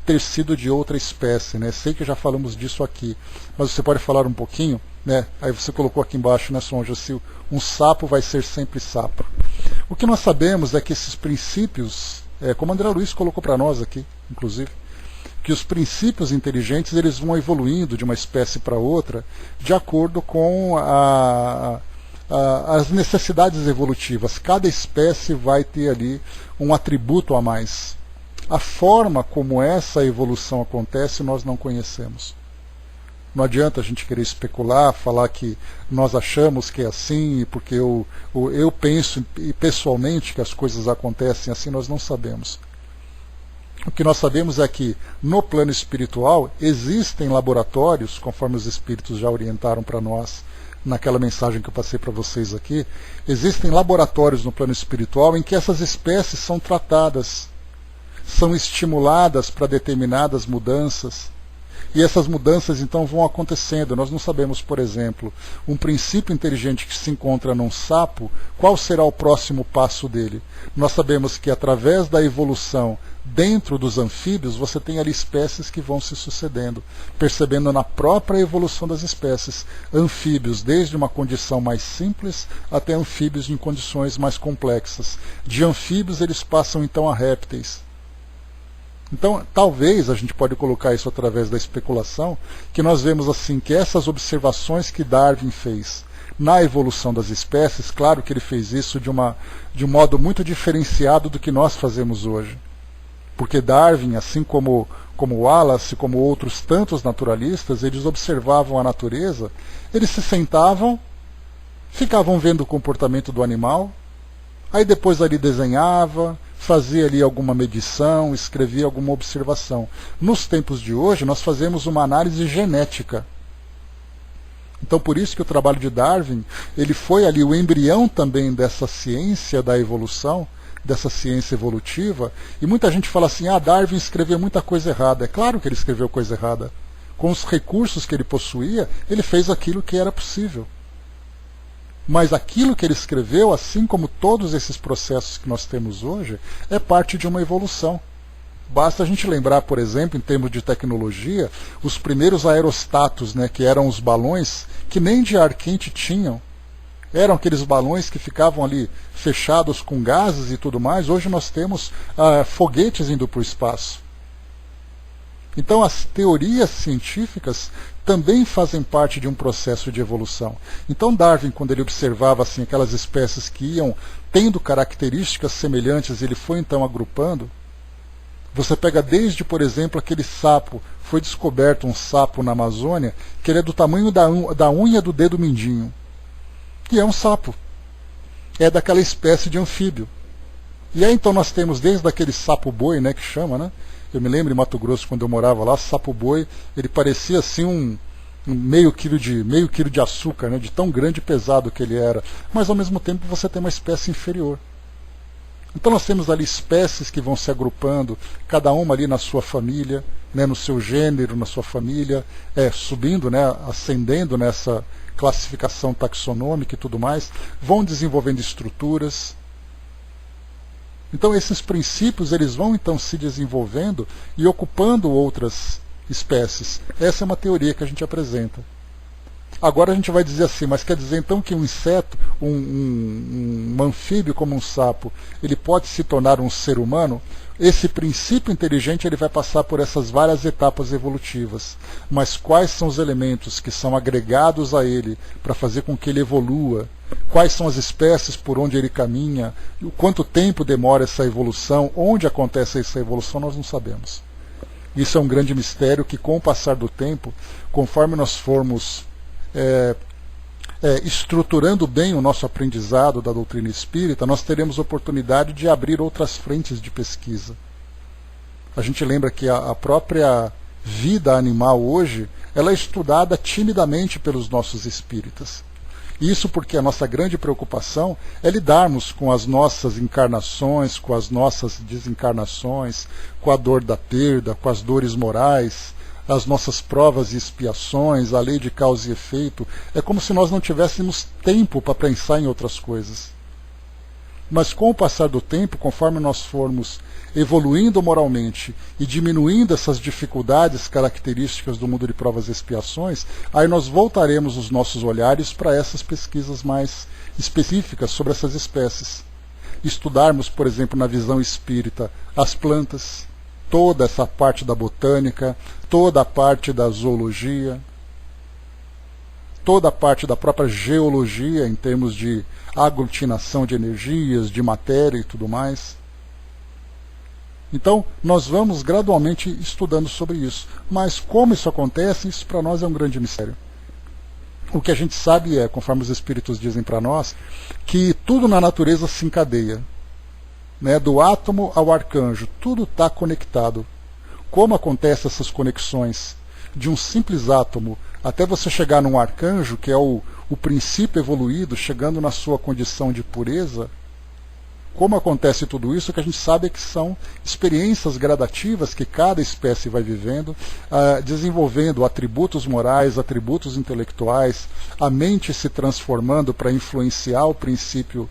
S1: ter sido de outra espécie, né? Sei que já falamos disso aqui, mas você pode falar um pouquinho, né? Aí você colocou aqui embaixo, né, Sonja, se um sapo vai ser sempre sapo. O que nós sabemos é que esses princípios, como André Luiz colocou para nós aqui, inclusive, que os princípios inteligentes eles vão evoluindo de uma espécie para outra de acordo com as necessidades evolutivas. Cada espécie vai ter ali um atributo a mais. A forma como essa evolução acontece nós não conhecemos. Não adianta a gente querer especular, falar que nós achamos que é assim, porque eu penso pessoalmente que as coisas acontecem assim, nós não sabemos. O que nós sabemos é que no plano espiritual existem laboratórios, conforme os espíritos já orientaram para nós, naquela mensagem que eu passei para vocês aqui, existem laboratórios no plano espiritual em que essas espécies são tratadas, são estimuladas para determinadas mudanças, e essas mudanças então vão acontecendo. Nós não sabemos, por exemplo, um princípio inteligente que se encontra num sapo, qual será o próximo passo dele. Nós sabemos que através da evolução dentro dos anfíbios, você tem ali espécies que vão se sucedendo, percebendo na própria evolução das espécies. Anfíbios, desde uma condição mais simples até anfíbios em condições mais complexas. De anfíbios eles passam então a répteis. Então, talvez a gente pode colocar isso através da especulação, que nós vemos assim que essas observações que Darwin fez na evolução das espécies, claro que ele fez isso de um modo muito diferenciado do que nós fazemos hoje. Porque Darwin, assim como Wallace, como outros tantos naturalistas, eles observavam a natureza, eles se sentavam, ficavam vendo o comportamento do animal, aí depois ali desenhava, fazia ali alguma medição, escrevia alguma observação. Nos tempos de hoje, nós fazemos uma análise genética. Então, por isso que o trabalho de Darwin, ele foi ali o embrião também dessa ciência da evolução, dessa ciência evolutiva, e muita gente fala assim, Darwin escreveu muita coisa errada. É claro que ele escreveu coisa errada. Com os recursos que ele possuía, ele fez aquilo que era possível. Mas aquilo que ele escreveu, assim como todos esses processos que nós temos hoje, é parte de uma evolução. Basta a gente lembrar, por exemplo, em termos de tecnologia, os primeiros aerostatos, né, que eram os balões que nem de ar quente tinham. Eram aqueles balões que ficavam ali fechados com gases e tudo mais. Hoje nós temos foguetes indo para o espaço. Então as teorias científicas também fazem parte de um processo de evolução. Então Darwin, quando ele observava assim, aquelas espécies que iam tendo características semelhantes, ele foi então agrupando. Você pega desde, por exemplo, aquele sapo, foi descoberto um sapo na Amazônia, que ele é do tamanho da unha do dedo mindinho. E é um sapo. É daquela espécie de anfíbio. E aí então nós temos desde aquele sapo-boi, né, que chama, né? Eu me lembro em Mato Grosso, quando eu morava lá, sapo-boi, ele parecia assim um meio quilo de açúcar, né, de tão grande e pesado que ele era. Mas ao mesmo tempo você tem uma espécie inferior. Então nós temos ali espécies que vão se agrupando, cada uma ali na sua família, né, no seu gênero, na sua família, subindo, né, ascendendo nessa classificação taxonômica e tudo mais, vão desenvolvendo estruturas. Então esses princípios eles vão então se desenvolvendo e ocupando outras espécies. Essa é uma teoria que a gente apresenta. Agora a gente vai dizer assim, mas quer dizer então que um inseto, um anfíbio como um sapo, ele pode se tornar um ser humano? Esse princípio inteligente ele vai passar por essas várias etapas evolutivas. Mas quais são os elementos que são agregados a ele para fazer com que ele evolua? Quais são as espécies por onde ele caminha? Quanto tempo demora essa evolução? Onde acontece essa evolução? Nós não sabemos. Isso é um grande mistério que, com o passar do tempo, conforme nós formos estruturando bem o nosso aprendizado da doutrina espírita, nós teremos oportunidade de abrir outras frentes de pesquisa. A gente lembra que a própria vida animal hoje, ela é estudada timidamente pelos nossos espíritas. Isso porque a nossa grande preocupação é lidarmos com as nossas encarnações, com as nossas desencarnações, com a dor da perda, com as dores morais, as nossas provas e expiações, a lei de causa e efeito. É como se nós não tivéssemos tempo para pensar em outras coisas. Mas com o passar do tempo, conforme nós formos evoluindo moralmente e diminuindo essas dificuldades características do mundo de provas e expiações, aí nós voltaremos os nossos olhares para essas pesquisas mais específicas sobre essas espécies. Estudarmos, por exemplo, na visão espírita, as plantas, toda essa parte da botânica, toda a parte da zoologia, toda a parte da própria geologia, em termos de aglutinação de energias, de matéria e tudo mais. Então, nós vamos gradualmente estudando sobre isso. Mas como isso acontece, isso para nós é um grande mistério. O que a gente sabe é, conforme os espíritos dizem para nós, que tudo na natureza se encadeia. Né? Do átomo ao arcanjo, tudo está conectado. Como acontecem essas conexões? De um simples átomo até você chegar num arcanjo, que é o princípio evoluído, chegando na sua condição de pureza. Como acontece tudo isso, o que a gente sabe é que são experiências gradativas que cada espécie vai vivendo, desenvolvendo atributos morais, atributos intelectuais, a mente se transformando para influenciar o princípio,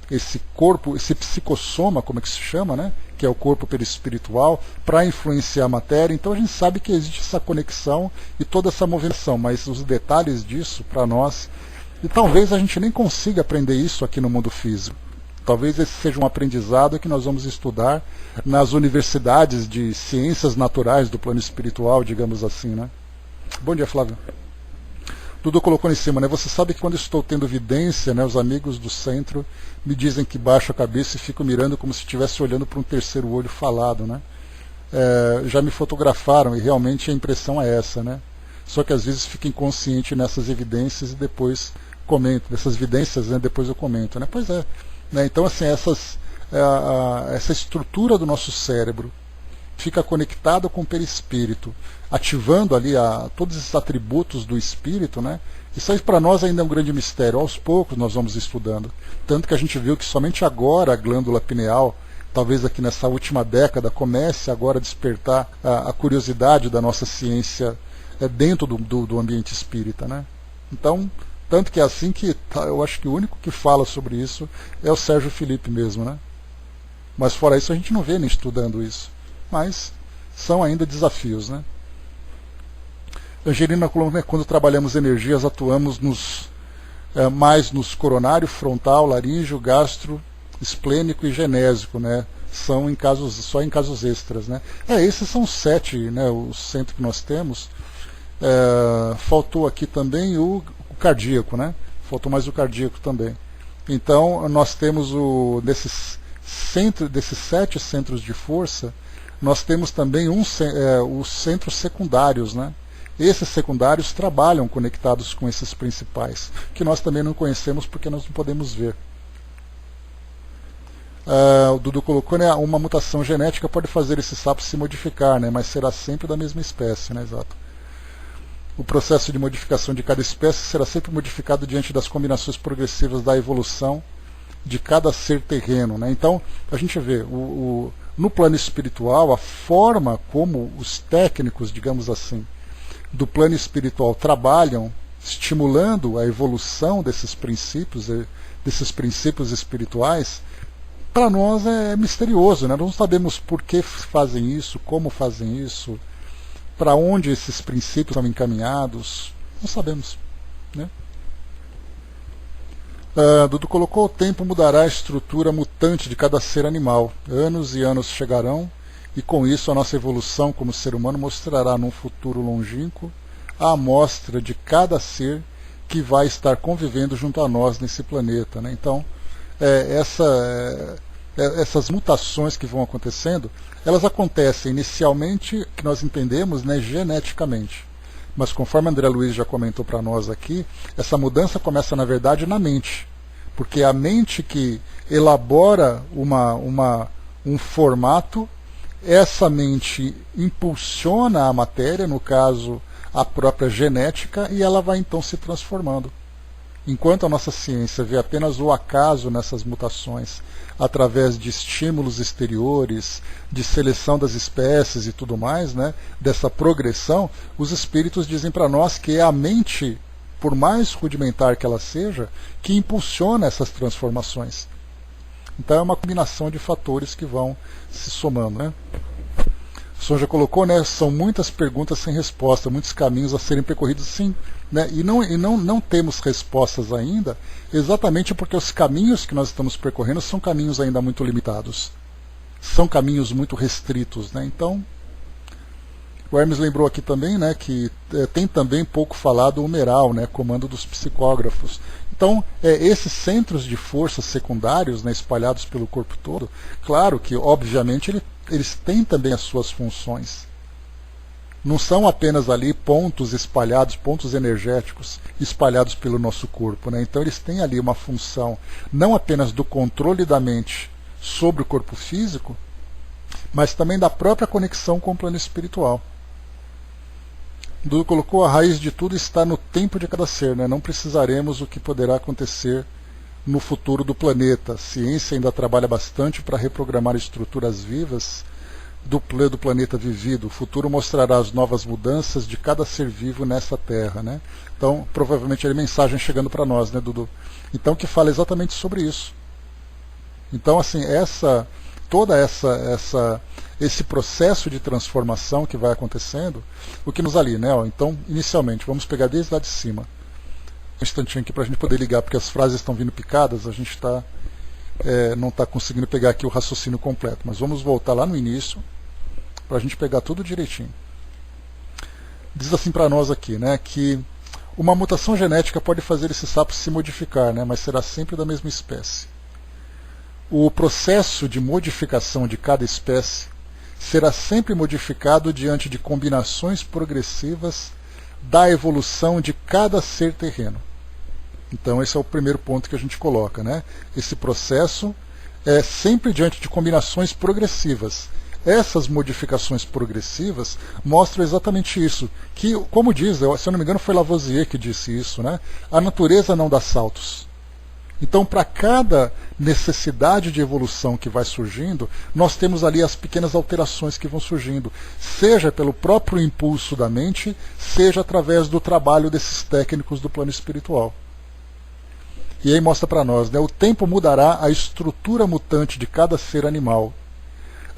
S1: esse corpo, esse psicossoma, como é que se chama, né? Que é o corpo perispiritual, para influenciar a matéria. Então a gente sabe que existe essa conexão e toda essa movimentação, mas os detalhes disso, para nós, e talvez a gente nem consiga aprender isso aqui no mundo físico. Talvez esse seja um aprendizado que nós vamos estudar nas universidades de ciências naturais do plano espiritual, digamos assim, né? Bom dia, Flávio. Dudu colocou em cima, né? Você sabe que quando estou tendo evidência, né, os amigos do centro me dizem que baixo a cabeça e fico mirando como se estivesse olhando para um terceiro olho falado, né? Já me fotografaram e realmente a impressão é essa, né? Só que às vezes fico inconsciente nessas evidências e depois comento. Dessas evidências, né, depois eu comento, né? Pois é. Né? Então, assim, essa estrutura do nosso cérebro fica conectada com o perispírito, ativando ali todos esses atributos do espírito, né? Isso aí para nós ainda é um grande mistério. Aos poucos nós vamos estudando. Tanto que a gente viu que somente agora a glândula pineal, talvez aqui nessa última década, comece agora a despertar a curiosidade da nossa ciência dentro do ambiente espírita, né? Então, tanto que é assim que eu acho que o único que fala sobre isso é o Sérgio Felipe mesmo, né? Mas fora isso a gente não vê nem estudando isso. Mas são ainda desafios, né? Angelina colocou, quando trabalhamos energias, atuamos mais nos coronário, frontal, laríngeo, gastro, esplênico e genésico, né? São só em casos extras, né? Esses são 7, né? Os centros que nós temos. Faltou aqui também o cardíaco, né? Faltou mais o cardíaco também. Então, nós temos desses 7 centros de força, nós temos também os centros secundários, né? Esses secundários trabalham conectados com esses principais, que nós também não conhecemos porque nós não podemos ver. O Dudu colocou, né, uma mutação genética pode fazer esse sapo se modificar, né, mas será sempre da mesma espécie, né, exato. O processo de modificação de cada espécie será sempre modificado diante das combinações progressivas da evolução de cada ser terreno, né? Então, a gente vê, no plano espiritual, a forma como os técnicos, digamos assim, do plano espiritual trabalham, estimulando a evolução desses princípios espirituais, para nós é misterioso, né? Nós não sabemos por que fazem isso, como fazem isso, para onde esses princípios são encaminhados, não sabemos, né? Dudu colocou, o tempo mudará a estrutura mutante de cada ser animal. Anos e anos chegarão, e com isso a nossa evolução como ser humano mostrará num futuro longínquo a amostra de cada ser que vai estar convivendo junto a nós nesse planeta, né? Então, essas mutações que vão acontecendo, elas acontecem inicialmente, que nós entendemos, né, geneticamente. Mas conforme André Luiz já comentou para nós aqui, essa mudança começa na verdade na mente. Porque é a mente que elabora um formato, essa mente impulsiona a matéria, no caso a própria genética, e ela vai então se transformando. Enquanto a nossa ciência vê apenas o acaso nessas mutações, através de estímulos exteriores, de seleção das espécies e tudo mais, né, dessa progressão, os espíritos dizem para nós que é a mente, por mais rudimentar que ela seja, que impulsiona essas transformações. Então é uma combinação de fatores que vão se somando, né? O senhor já colocou, né, são muitas perguntas sem resposta, muitos caminhos a serem percorridos, sim, né, e não temos respostas ainda, exatamente porque os caminhos que nós estamos percorrendo são caminhos ainda muito limitados, são caminhos muito restritos, né? Então, O Hermes lembrou aqui também, né, que tem também pouco falado o humeral, né, comando dos psicógrafos. Então, esses centros de força secundários, né, espalhados pelo corpo todo, claro que, obviamente, eles têm também as suas funções. Não são apenas ali pontos espalhados, pontos energéticos espalhados pelo nosso corpo, né? Então eles têm ali uma função não apenas do controle da mente sobre o corpo físico, mas também da própria conexão com o plano espiritual. Dudu colocou: a raiz de tudo está no tempo de cada ser, né? Não precisaremos o que poderá acontecer no futuro do planeta. A ciência ainda trabalha bastante para reprogramar estruturas vivas do planeta vivido. O futuro mostrará as novas mudanças de cada ser vivo nessa Terra, né? Então, provavelmente é a mensagem chegando para nós, né, Dudu? Então, que fala exatamente sobre isso. Então, assim, esse processo de transformação que vai acontecendo, o que nos ali, né? Ó, então, inicialmente, vamos pegar desde lá de cima. Um instantinho aqui para a gente poder ligar, porque as frases estão vindo picadas, a gente não está conseguindo pegar aqui o raciocínio completo, mas vamos voltar lá no início para a gente pegar tudo direitinho. Diz assim para nós aqui, né, que uma mutação genética pode fazer esse sapo se modificar, né, mas será sempre da mesma espécie. O processo de modificação de cada espécie será sempre modificado diante de combinações progressivas da evolução de cada ser terreno. Então esse é o primeiro ponto que a gente coloca, né? Esse processo é sempre diante de combinações progressivas. Essas modificações progressivas mostram exatamente isso, que, como diz, se eu não me engano foi Lavoisier que disse isso, né? A natureza não dá saltos. Então, para cada necessidade de evolução que vai surgindo, nós temos ali as pequenas alterações que vão surgindo, seja pelo próprio impulso da mente, seja através do trabalho desses técnicos do plano espiritual. E aí mostra para nós, né, o tempo mudará a estrutura mutante de cada ser animal.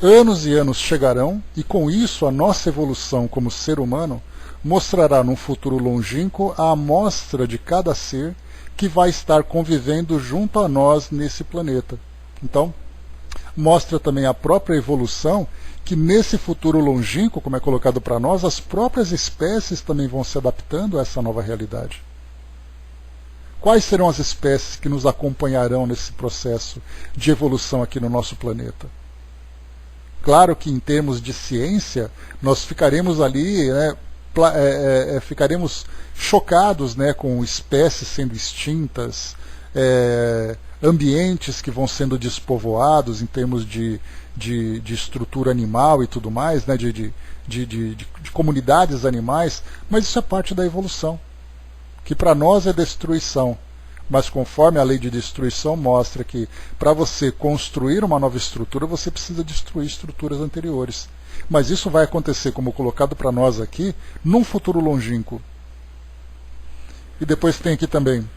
S1: Anos e anos chegarão, e com isso a nossa evolução como ser humano mostrará num futuro longínquo a amostra de cada ser que vai estar convivendo junto a nós nesse planeta. Então, mostra também a própria evolução, que nesse futuro longínquo, como é colocado para nós, as próprias espécies também vão se adaptando a essa nova realidade. Quais serão as espécies que nos acompanharão nesse processo de evolução aqui no nosso planeta? Claro que em termos de ciência, nós ficaremos ali, né, ficaremos chocados, né, com espécies sendo extintas, ambientes que vão sendo despovoados em termos de estrutura animal e tudo mais, né, de comunidades animais, mas isso é parte da evolução, que para nós é destruição, mas conforme a lei de destruição mostra que para você construir uma nova estrutura, você precisa destruir estruturas anteriores. Mas isso vai acontecer, como colocado para nós aqui, num futuro longínquo. E depois tem aqui também: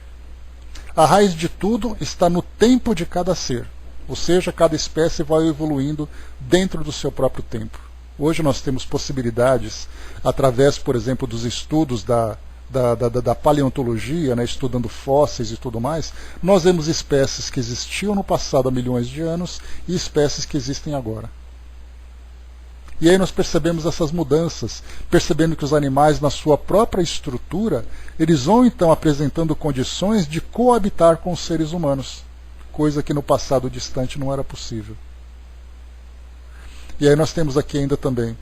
S1: a raiz de tudo está no tempo de cada ser, ou seja, cada espécie vai evoluindo dentro do seu próprio tempo. Hoje nós temos possibilidades, através, por exemplo, dos estudos da paleontologia, né, estudando fósseis e tudo mais, nós vemos espécies que existiam no passado há milhões de anos e espécies que existem agora. E aí nós percebemos essas mudanças, percebendo que os animais, na sua própria estrutura, eles vão então apresentando condições de coabitar com os seres humanos, coisa que no passado distante não era possível. E aí nós temos aqui ainda também: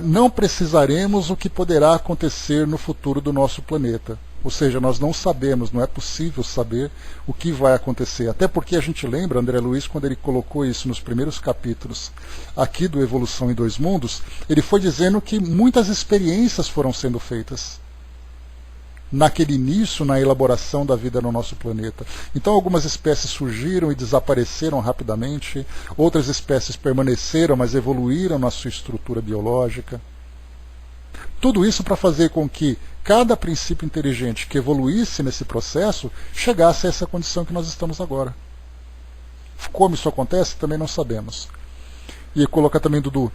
S1: não precisaremos o que poderá acontecer no futuro do nosso planeta. Ou seja, nós não sabemos, não é possível saber o que vai acontecer. Até porque a gente lembra, André Luiz, quando ele colocou isso nos primeiros capítulos aqui do Evolução em Dois Mundos, ele foi dizendo que muitas experiências foram sendo feitas naquele início, na elaboração da vida no nosso planeta. Então algumas espécies surgiram e desapareceram rapidamente, outras espécies permaneceram, mas evoluíram na sua estrutura biológica. Tudo isso para fazer com que cada princípio inteligente que evoluísse nesse processo chegasse a essa condição que nós estamos agora. Como isso acontece, também não sabemos. E coloca também, Dudu: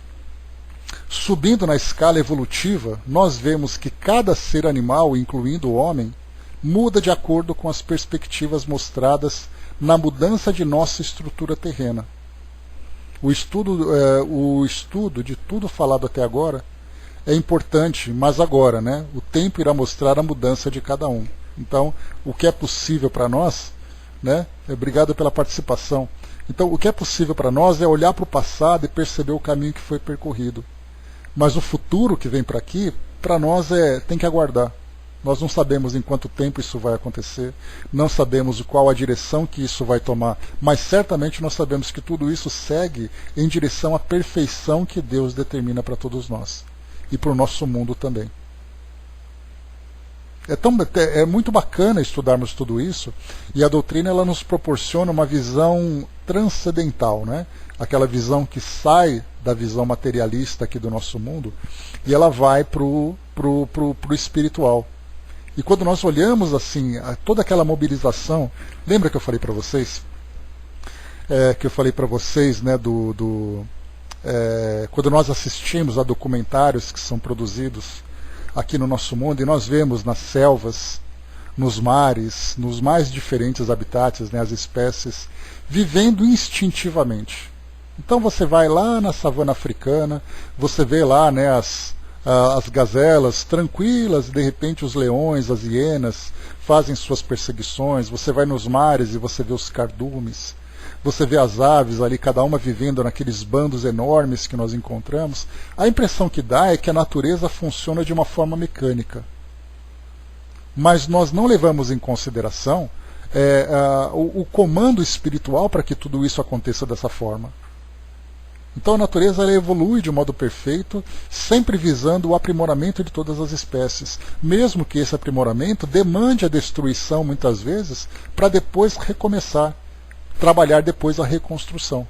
S1: subindo na escala evolutiva, nós vemos que cada ser animal, incluindo o homem, muda de acordo com as perspectivas mostradas na mudança de nossa estrutura terrena. O estudo de tudo falado até agora é importante, mas agora, né, o tempo irá mostrar a mudança de cada um. Então, o que é possível para nós, né, obrigado pela participação. Então, o que é possível para nós é olhar para o passado e perceber o caminho que foi percorrido. Mas o futuro que vem para aqui, para nós tem que aguardar. Nós não sabemos em quanto tempo isso vai acontecer, não sabemos qual a direção que isso vai tomar, mas certamente nós sabemos que tudo isso segue em direção à perfeição que Deus determina para todos nós e para o nosso mundo também. É muito bacana estudarmos tudo isso, e a doutrina ela nos proporciona uma visão transcendental, né? Aquela visão que sai da visão materialista aqui do nosso mundo e ela vai para o espiritual. E quando nós olhamos assim, toda aquela mobilização, lembra que eu falei para vocês? Né, quando nós assistimos a documentários que são produzidos aqui no nosso mundo, e nós vemos nas selvas, nos mares, nos mais diferentes habitats, né, as espécies, vivendo instintivamente. Então você vai lá na savana africana, você vê lá, né, as gazelas tranquilas, de repente os leões, as hienas fazem suas perseguições, você vai nos mares e você vê os cardumes, você vê as aves ali, cada uma vivendo naqueles bandos enormes que nós encontramos. A impressão que dá é que a natureza funciona de uma forma mecânica. Mas nós não levamos em consideração o comando espiritual para que tudo isso aconteça dessa forma. Então a natureza ela evolui de modo perfeito, sempre visando o aprimoramento de todas as espécies, mesmo que esse aprimoramento demande a destruição muitas vezes, para depois recomeçar, trabalhar depois a reconstrução.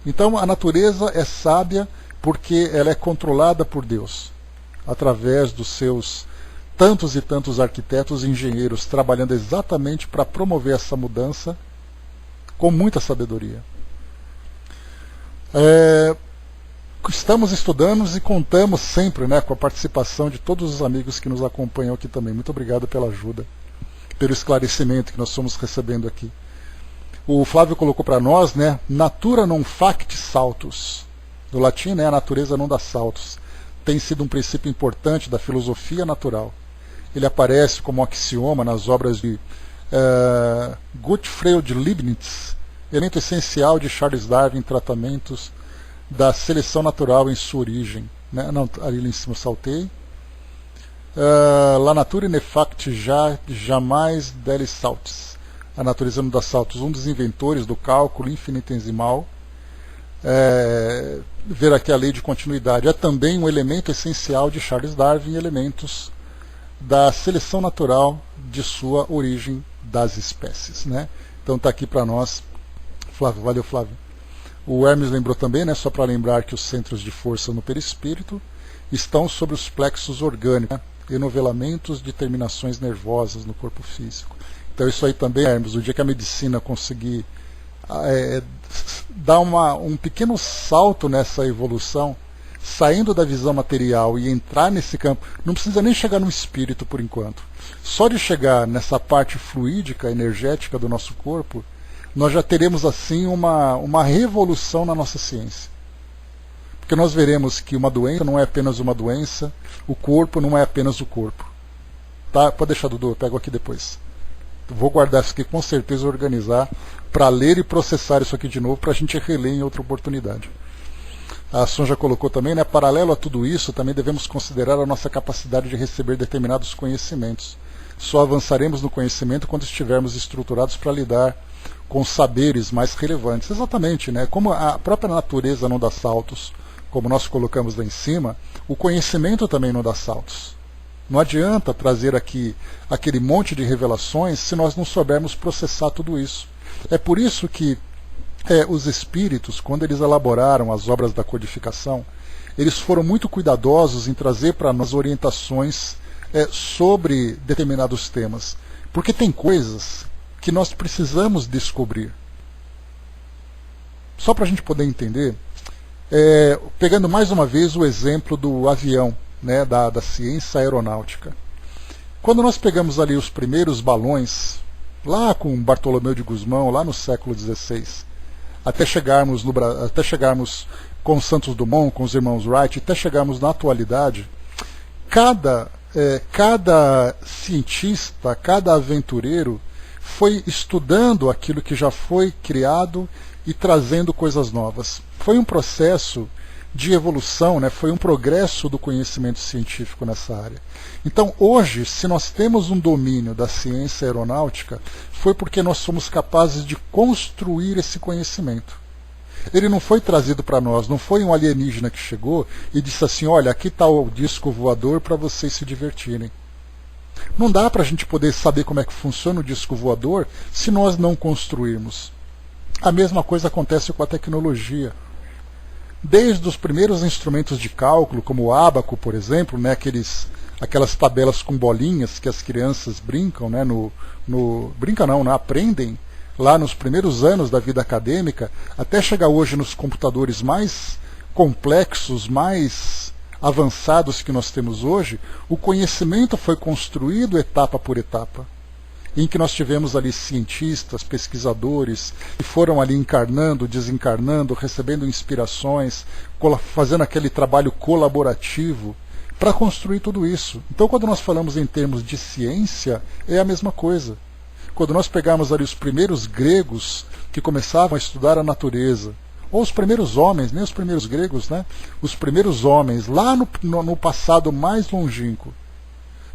S1: Então a natureza é sábia porque ela é controlada por Deus, através dos seus tantos e tantos arquitetos e engenheiros trabalhando exatamente para promover essa mudança com muita sabedoria. Estamos estudando e contamos sempre, né, com a participação de todos os amigos que nos acompanham aqui também. Muito obrigado pela ajuda, pelo esclarecimento que nós estamos recebendo aqui. O Flávio colocou para nós, né, natura non facti saltus. No latim, né, a natureza não dá saltos. Tem sido um princípio importante da filosofia natural. Ele aparece como um axioma nas obras de Gottfried Leibniz, elemento essencial de Charles Darwin, tratamentos da seleção natural em sua origem. Né? Não, ali em cima eu saltei. La natura ne facti jamais delis saltis. A natureza não dá saltos. Um dos inventores do cálculo infinitesimal. Ver aqui a lei de continuidade. É também um elemento essencial de Charles Darwin, elementos da seleção natural de sua origem das espécies. Né? Então está aqui para nós. Flávio, valeu Flávio. O Hermes lembrou também, né, só para lembrar que os centros de força no perispírito estão sobre os plexos orgânicos, né, enovelamentos de terminações nervosas no corpo físico. Então isso aí também, Hermes, o dia que a medicina conseguir dar um pequeno salto nessa evolução, saindo da visão material e entrar nesse campo, não precisa nem chegar no espírito por enquanto. Só de chegar nessa parte fluídica, energética do nosso corpo, nós já teremos assim uma revolução na nossa ciência. Porque nós veremos que uma doença não é apenas uma doença, o corpo não é apenas o corpo. Tá? Pode deixar, Dudu, eu pego aqui depois. Vou guardar isso aqui com certeza, organizar para ler e processar isso aqui de novo para a gente reler em outra oportunidade. A Sonja colocou também, né, paralelo a tudo isso, também devemos considerar a nossa capacidade de receber determinados conhecimentos. Só avançaremos no conhecimento quando estivermos estruturados para lidar com saberes mais relevantes. Exatamente, né? Como a própria natureza não dá saltos, como nós colocamos lá em cima, o conhecimento também não dá saltos. Não adianta trazer aqui aquele monte de revelações se nós não soubermos processar tudo isso. É por isso que os espíritos, quando eles elaboraram as obras da codificação, eles foram muito cuidadosos em trazer para nós orientações sobre determinados temas. Porque tem coisas que nós precisamos descobrir. Só para a gente poder entender, pegando mais uma vez o exemplo do avião, né, da ciência aeronáutica. Quando nós pegamos ali os primeiros balões, lá com Bartolomeu de Gusmão, lá no século XVI, até chegarmos com Santos Dumont, com os irmãos Wright, até chegarmos na atualidade, cada cientista, cada aventureiro foi estudando aquilo que já foi criado e trazendo coisas novas. Foi um processo de evolução, né? Foi um progresso do conhecimento científico nessa área. Então, hoje, se nós temos um domínio da ciência aeronáutica, foi porque nós somos capazes de construir esse conhecimento. Ele não foi trazido para nós, não foi um alienígena que chegou e disse assim, olha, aqui está o disco voador para vocês se divertirem. Não dá para a gente poder saber como é que funciona o disco voador se nós não construirmos. A mesma coisa acontece com a tecnologia. Desde os primeiros instrumentos de cálculo, como o ábaco, por exemplo, né, aquelas tabelas com bolinhas que as crianças brincam, né, aprendem lá nos primeiros anos da vida acadêmica, até chegar hoje nos computadores mais complexos, mais avançados que nós temos hoje, o conhecimento foi construído etapa por etapa, em que nós tivemos ali cientistas, pesquisadores, que foram ali encarnando, desencarnando, recebendo inspirações, fazendo aquele trabalho colaborativo para construir tudo isso. Então, quando nós falamos em termos de ciência, é a mesma coisa. Quando nós pegarmos ali os primeiros gregos que começavam a estudar a natureza, ou os primeiros homens, nem os primeiros gregos, né? Os primeiros homens, lá no passado mais longínquo,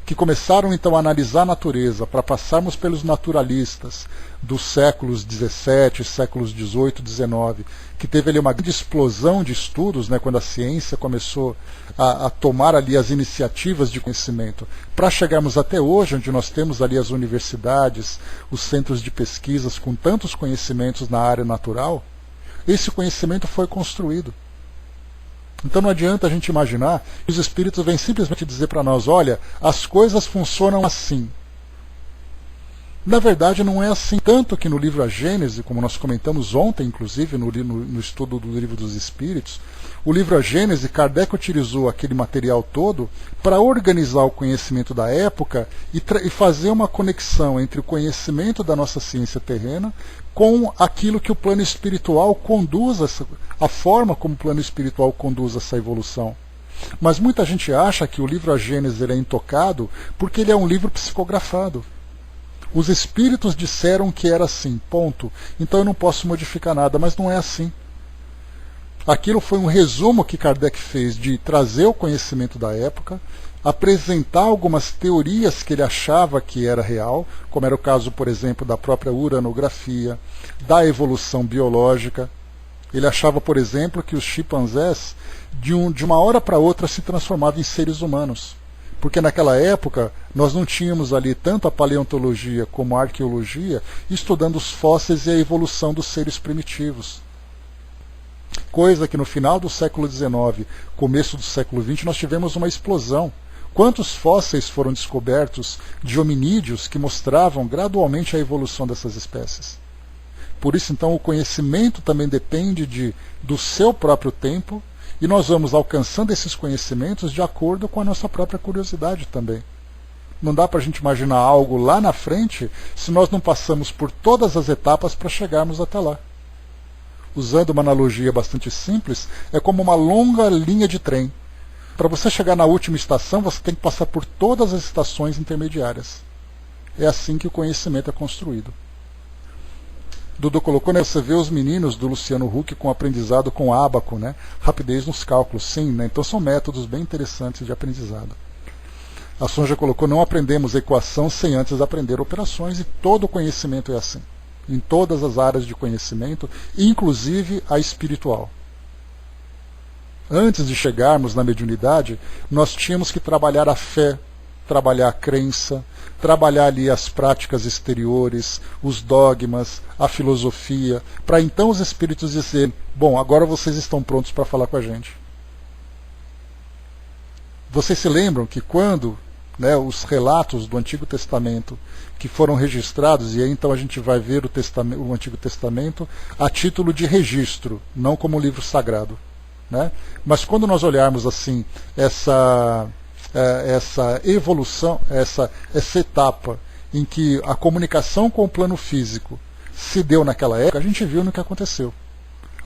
S1: que começaram então a analisar a natureza, para passarmos pelos naturalistas dos séculos XVII, séculos XVIII, XIX, que teve ali uma grande explosão de estudos, né, quando a ciência começou a tomar ali as iniciativas de conhecimento, para chegarmos até hoje, onde nós temos ali as universidades, os centros de pesquisas com tantos conhecimentos na área natural. Esse conhecimento foi construído. Então não adianta a gente imaginar que os espíritos vêm simplesmente dizer para nós, olha, as coisas funcionam assim. Na verdade não é assim, tanto que no livro A Gênese, como nós comentamos ontem, inclusive, no estudo do Livro dos Espíritos, o livro A Gênese, Kardec utilizou aquele material todo para organizar o conhecimento da época e fazer uma conexão entre o conhecimento da nossa ciência terrena com aquilo que o plano espiritual conduz, a forma como o plano espiritual conduz essa evolução. Mas muita gente acha que o livro A Gênese é intocado porque ele é um livro psicografado. Os espíritos disseram que era assim, ponto. Então eu não posso modificar nada, mas não é assim. Aquilo foi um resumo que Kardec fez de trazer o conhecimento da época, apresentar algumas teorias que ele achava que era real, como era o caso, por exemplo, da própria uranografia, da evolução biológica. Ele achava, por exemplo, que os chimpanzés, de uma hora para outra, se transformavam em seres humanos. Porque naquela época nós não tínhamos ali tanto a paleontologia como a arqueologia estudando os fósseis e a evolução dos seres primitivos. Coisa que no final do século XIX, começo do século XX, nós tivemos uma explosão. Quantos fósseis foram descobertos de hominídeos que mostravam gradualmente a evolução dessas espécies? Por isso, então, o conhecimento também depende do seu próprio tempo, e nós vamos alcançando esses conhecimentos de acordo com a nossa própria curiosidade também. Não dá para a gente imaginar algo lá na frente se nós não passamos por todas as etapas para chegarmos até lá. Usando uma analogia bastante simples, é como uma longa linha de trem. Para você chegar na última estação, você tem que passar por todas as estações intermediárias. É assim que o conhecimento é construído. Dudu colocou, né, você vê os meninos do Luciano Huck com aprendizado com ábaco, né, rapidez nos cálculos, sim, né, então são métodos bem interessantes de aprendizado. A Sonja colocou, não aprendemos equação sem antes aprender operações, e todo o conhecimento é assim, em todas as áreas de conhecimento, inclusive a espiritual. Antes de chegarmos na mediunidade, nós tínhamos que trabalhar a fé, trabalhar a crença, trabalhar ali as práticas exteriores, os dogmas, a filosofia, para então os espíritos dizerem, bom, agora vocês estão prontos para falar com a gente. Vocês se lembram que quando, né, os relatos do Antigo Testamento que foram registrados, e aí então a gente vai ver o Antigo Testamento a título de registro, não como livro sagrado, né? Mas quando nós olharmos assim essa evolução, essa etapa em que a comunicação com o plano físico se deu naquela época, a gente viu no que aconteceu.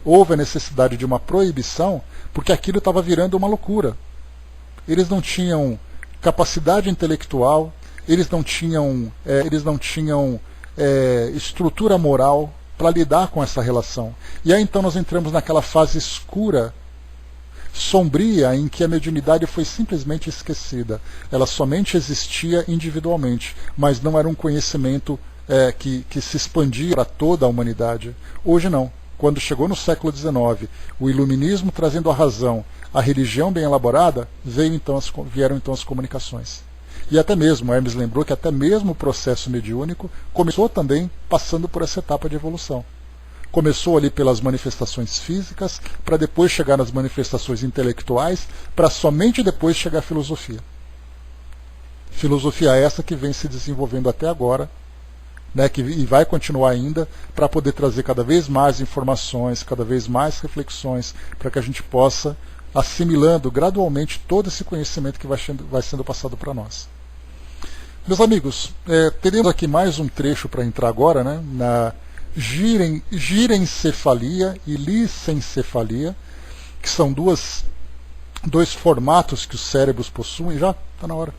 S1: houve a necessidade de uma proibição, porque aquilo estava virando uma loucura. Eles não tinham capacidade intelectual, eles não tinham estrutura moral para lidar com essa relação. E aí então nós entramos naquela fase escura, sombria, em que a mediunidade foi simplesmente esquecida. Ela somente existia individualmente, mas não era um conhecimento que se expandia para toda a humanidade. Hoje não. Quando chegou no século XIX, o iluminismo trazendo a razão, a religião bem elaborada, vieram então as comunicações. E até mesmo, Hermes lembrou que até mesmo o processo mediúnico começou também passando por essa etapa de evolução. Começou ali pelas manifestações físicas, para depois chegar nas manifestações intelectuais, para somente depois chegar à filosofia. Filosofia essa que vem se desenvolvendo até agora, né, e vai continuar ainda, para poder trazer cada vez mais informações, cada vez mais reflexões, para que a gente possa assimilando gradualmente todo esse conhecimento que vai sendo passado para nós. Meus amigos, teremos aqui mais um trecho para entrar agora, né, na girencefalia e licencefalia, que são dois formatos que os cérebros possuem. Já está na hora,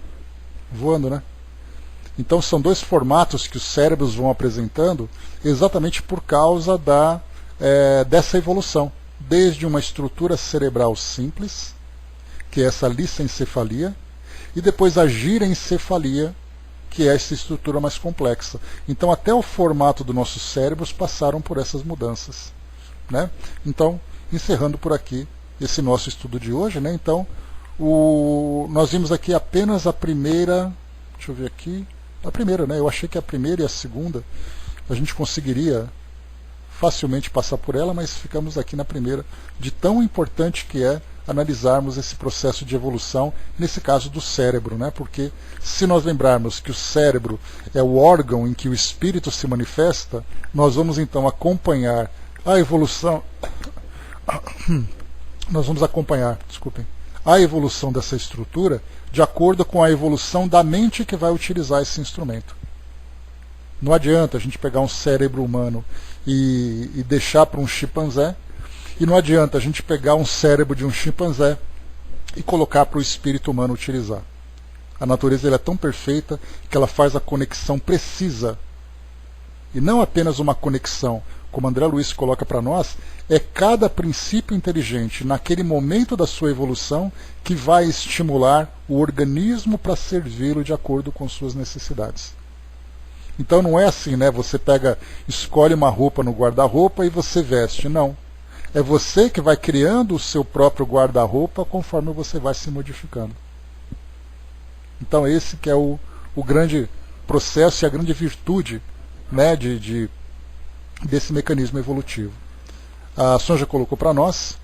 S1: voando, né? Então são dois formatos que os cérebros vão apresentando exatamente por causa dessa evolução, desde uma estrutura cerebral simples, que é essa licencefalia, e depois a girencefalia, que é essa estrutura mais complexa. Então até o formato dos nossos cérebros passaram por essas mudanças, né? Então, encerrando por aqui esse nosso estudo de hoje, né? Então, nós vimos aqui apenas a primeira, deixa eu ver aqui, a primeira, né? Eu achei que a primeira e a segunda a gente conseguiria facilmente passar por ela, mas ficamos aqui na primeira, de tão importante que é analisarmos esse processo de evolução, nesse caso do cérebro, né? Porque se nós lembrarmos que o cérebro é o órgão em que o espírito se manifesta, nós vamos então acompanhar a evolução, a evolução dessa estrutura de acordo com a evolução da mente que vai utilizar esse instrumento. Não adianta a gente pegar um cérebro humano e deixar para um chimpanzé, e não adianta a gente pegar um cérebro de um chimpanzé e colocar para o espírito humano utilizar. A natureza é tão perfeita que ela faz a conexão precisa. E não apenas uma conexão, como André Luiz coloca para nós, é cada princípio inteligente, naquele momento da sua evolução, que vai estimular o organismo para servi-lo de acordo com suas necessidades. Então não é assim, né? Você escolhe uma roupa no guarda-roupa e você veste. Não. É você que vai criando o seu próprio guarda-roupa conforme você vai se modificando. Então esse que é o grande processo e a grande virtude, né, desse mecanismo evolutivo. A Sonja colocou para nós,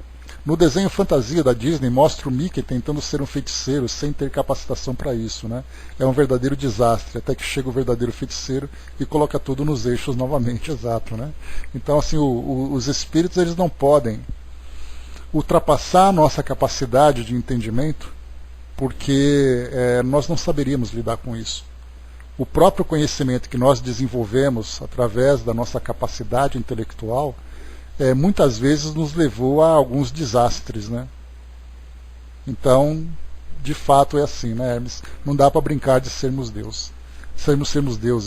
S1: no desenho fantasia da Disney, mostra o Mickey tentando ser um feiticeiro sem ter capacitação para isso, né? É um verdadeiro desastre, até que chega o verdadeiro feiticeiro e coloca tudo nos eixos novamente, exato, né? Então, assim, os espíritos eles não podem ultrapassar a nossa capacidade de entendimento, porque nós não saberíamos lidar com isso. O próprio conhecimento que nós desenvolvemos através da nossa capacidade intelectual muitas vezes nos levou a alguns desastres, né? Então, de fato é assim, né, Hermes? Não dá para brincar de sermos Deus. Sermos deuses.